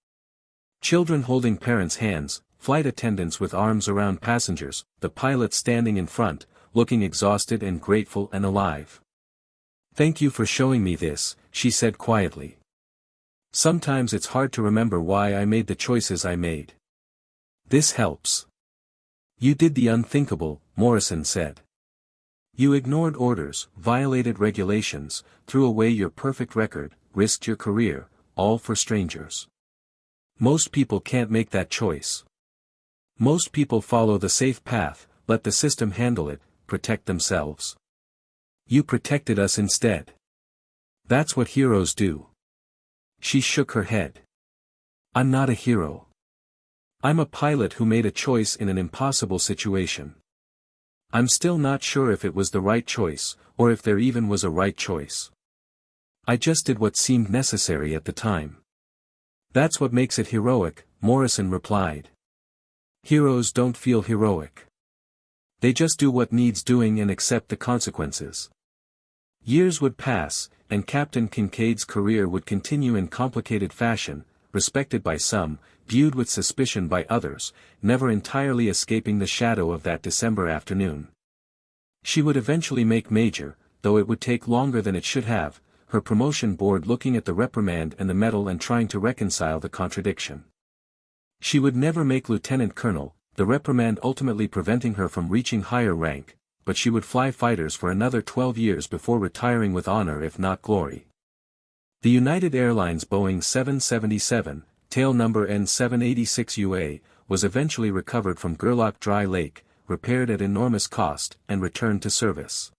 Children holding parents' hands, flight attendants with arms around passengers, the pilot standing in front, looking exhausted and grateful and alive. "Thank you for showing me this," she said quietly. "Sometimes it's hard to remember why I made the choices I made. This helps." "You did the unthinkable," Morrison said. "You ignored orders, violated regulations, threw away your perfect record, risked your career, all for strangers. Most people can't make that choice. Most people follow the safe path, let the system handle it, protect themselves. You protected us instead. That's what heroes do." She shook her head. "I'm not a hero. I'm a pilot who made a choice in an impossible situation. I'm still not sure if it was the right choice, or if there even was a right choice. I just did what seemed necessary at the time." "That's what makes it heroic," Morrison replied. "Heroes don't feel heroic. They just do what needs doing and accept the consequences." Years would pass, and Captain Kincaid's career would continue in complicated fashion, respected by some, viewed with suspicion by others, never entirely escaping the shadow of that December afternoon. She would eventually make Major, though it would take longer than it should have, her promotion board looking at the reprimand and the medal and trying to reconcile the contradiction. She would never make Lieutenant Colonel, the reprimand ultimately preventing her from reaching higher rank, but she would fly fighters for another 12 years before retiring with honor if not glory. The United Airlines Boeing 777, tail number N786UA, was eventually recovered from Gerlach Dry Lake, repaired at enormous cost, and returned to service.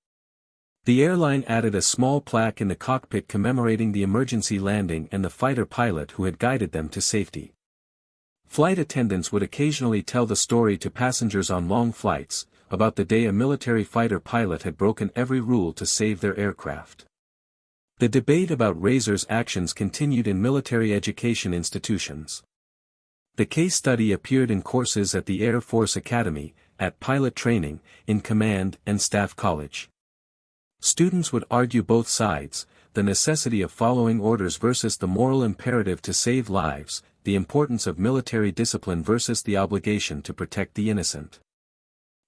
The airline added a small plaque in the cockpit commemorating the emergency landing and the fighter pilot who had guided them to safety. Flight attendants would occasionally tell the story to passengers on long flights, about the day a military fighter pilot had broken every rule to save their aircraft. The debate about Razor's actions continued in military education institutions. The case study appeared in courses at the Air Force Academy, at pilot training, in Command and Staff College. Students would argue both sides, the necessity of following orders versus the moral imperative to save lives, the importance of military discipline versus the obligation to protect the innocent.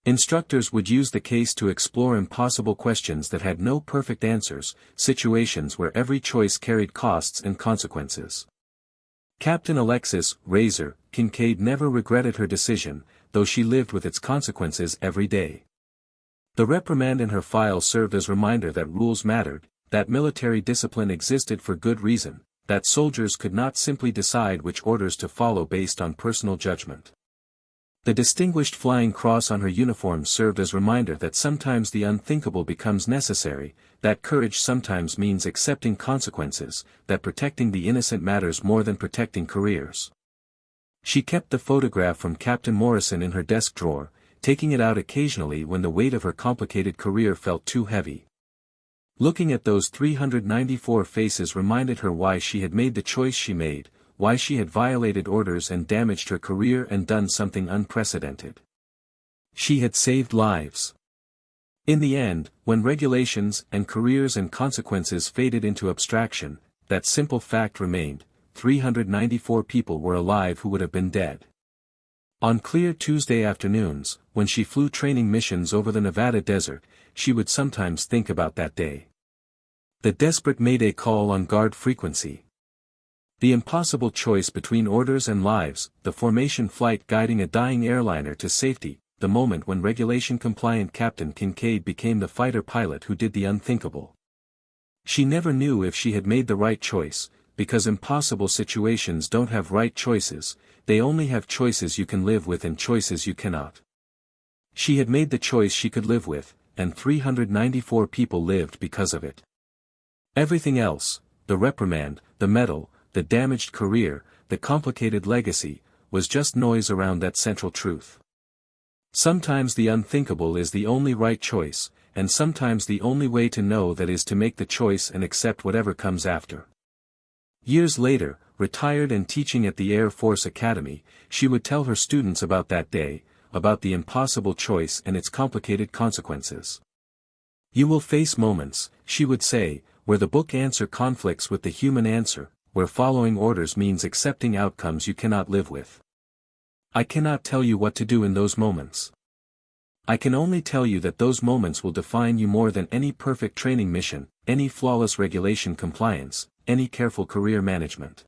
Instructors would use the case to explore impossible questions that had no perfect answers, situations where every choice carried costs and consequences. Captain Alexis Razor Kincaid never regretted her decision, though she lived with its consequences every day. The reprimand in her file served as reminder that rules mattered, that military discipline existed for good reason, that soldiers could not simply decide which orders to follow based on personal judgment. The distinguished flying cross on her uniform served as reminder that sometimes the unthinkable becomes necessary, that courage sometimes means accepting consequences, that protecting the innocent matters more than protecting careers. She kept the photograph from Captain Morrison in her desk drawer, taking it out occasionally when the weight of her complicated career felt too heavy. Looking at those 394 faces reminded her why she had made the choice she made, why she had violated orders and damaged her career and done something unprecedented. She had saved lives. In the end, when regulations and careers and consequences faded into abstraction, that simple fact remained: 394 people were alive who would have been dead. On clear Tuesday afternoons, when she flew training missions over the Nevada desert, she would sometimes think about that day. The desperate Mayday call on guard frequency. The impossible choice between orders and lives, the formation flight guiding a dying airliner to safety, the moment when regulation-compliant Captain Kincaid became the fighter pilot who did the unthinkable. She never knew if she had made the right choice, because impossible situations don't have right choices, they only have choices you can live with and choices you cannot. She had made the choice she could live with, and 394 people lived because of it. Everything else, the reprimand, the medal, the damaged career, the complicated legacy, was just noise around that central truth. Sometimes the unthinkable is the only right choice, and sometimes the only way to know that is to make the choice and accept whatever comes after. Years later, retired and teaching at the Air Force Academy, she would tell her students about that day, about the impossible choice and its complicated consequences. You will face moments, she would say, where the book answer conflicts with the human answer, where following orders means accepting outcomes you cannot live with. I cannot tell you what to do in those moments. I can only tell you that those moments will define you more than any perfect training mission, any flawless regulation compliance, any careful career management.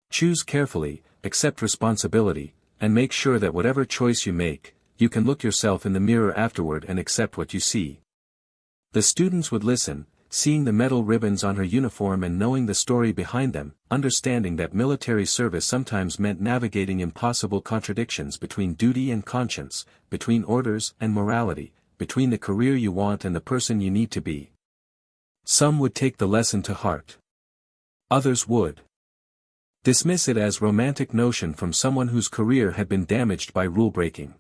Choose carefully, accept responsibility, and make sure that whatever choice you make, you can look yourself in the mirror afterward and accept what you see. The students would listen, seeing the metal ribbons on her uniform and knowing the story behind them, understanding that military service sometimes meant navigating impossible contradictions between duty and conscience, between orders and morality, between the career you want and the person you need to be. Some would take the lesson to heart. Others would dismiss it as romantic notion from someone whose career had been damaged by rule-breaking.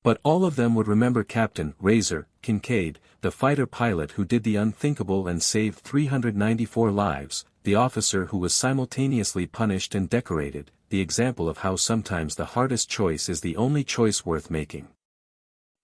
But all of them would remember Captain Razor Kincaid, the fighter pilot who did the unthinkable and saved 394 lives, the officer who was simultaneously punished and decorated, the example of how sometimes the hardest choice is the only choice worth making.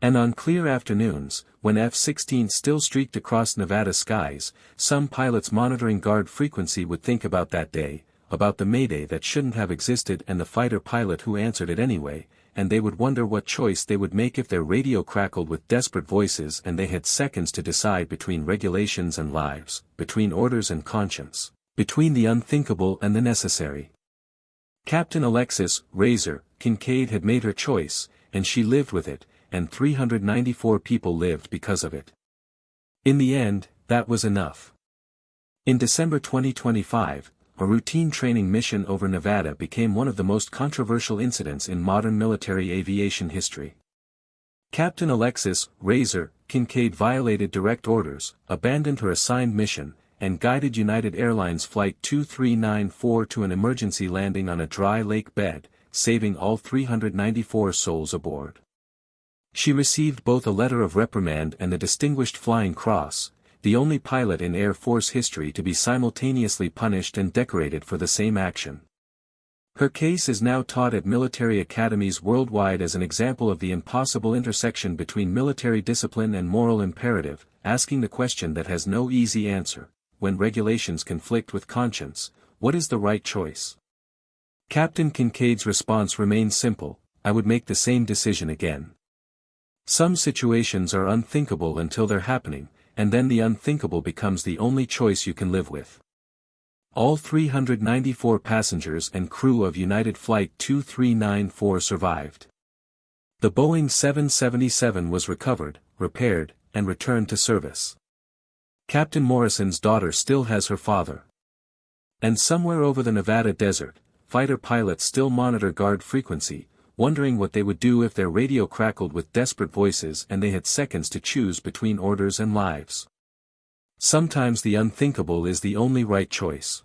And on clear afternoons, when F-16 still streaked across Nevada skies, some pilots monitoring guard frequency would think about that day, about the mayday that shouldn't have existed and the fighter pilot who answered it anyway, and they would wonder what choice they would make if their radio crackled with desperate voices and they had seconds to decide between regulations and lives, between orders and conscience, between the unthinkable and the necessary. Captain Alexis Razor Kincaid had made her choice, and she lived with it, and 394 people lived because of it. In the end, that was enough. In December 2025, a routine training mission over Nevada became one of the most controversial incidents in modern military aviation history. Captain Alexis Razor Kincaid violated direct orders, abandoned her assigned mission, and guided United Airlines Flight 2394 to an emergency landing on a dry lake bed, saving all 394 souls aboard. She received both a letter of reprimand and the Distinguished Flying Cross, the only pilot in Air Force history to be simultaneously punished and decorated for the same action. Her case is now taught at military academies worldwide as an example of the impossible intersection between military discipline and moral imperative, asking the question that has no easy answer: when regulations conflict with conscience, what is the right choice? Captain Kincaid's response remains simple: I would make the same decision again. Some situations are unthinkable until they're happening, and then the unthinkable becomes the only choice you can live with. All 394 passengers and crew of United Flight 2394 survived. The Boeing 777 was recovered, repaired, and returned to service. Captain Morrison's daughter still has her father. And somewhere over the Nevada desert, fighter pilots still monitor guard frequency, wondering what they would do if their radio crackled with desperate voices and they had seconds to choose between orders and lives. Sometimes the unthinkable is the only right choice.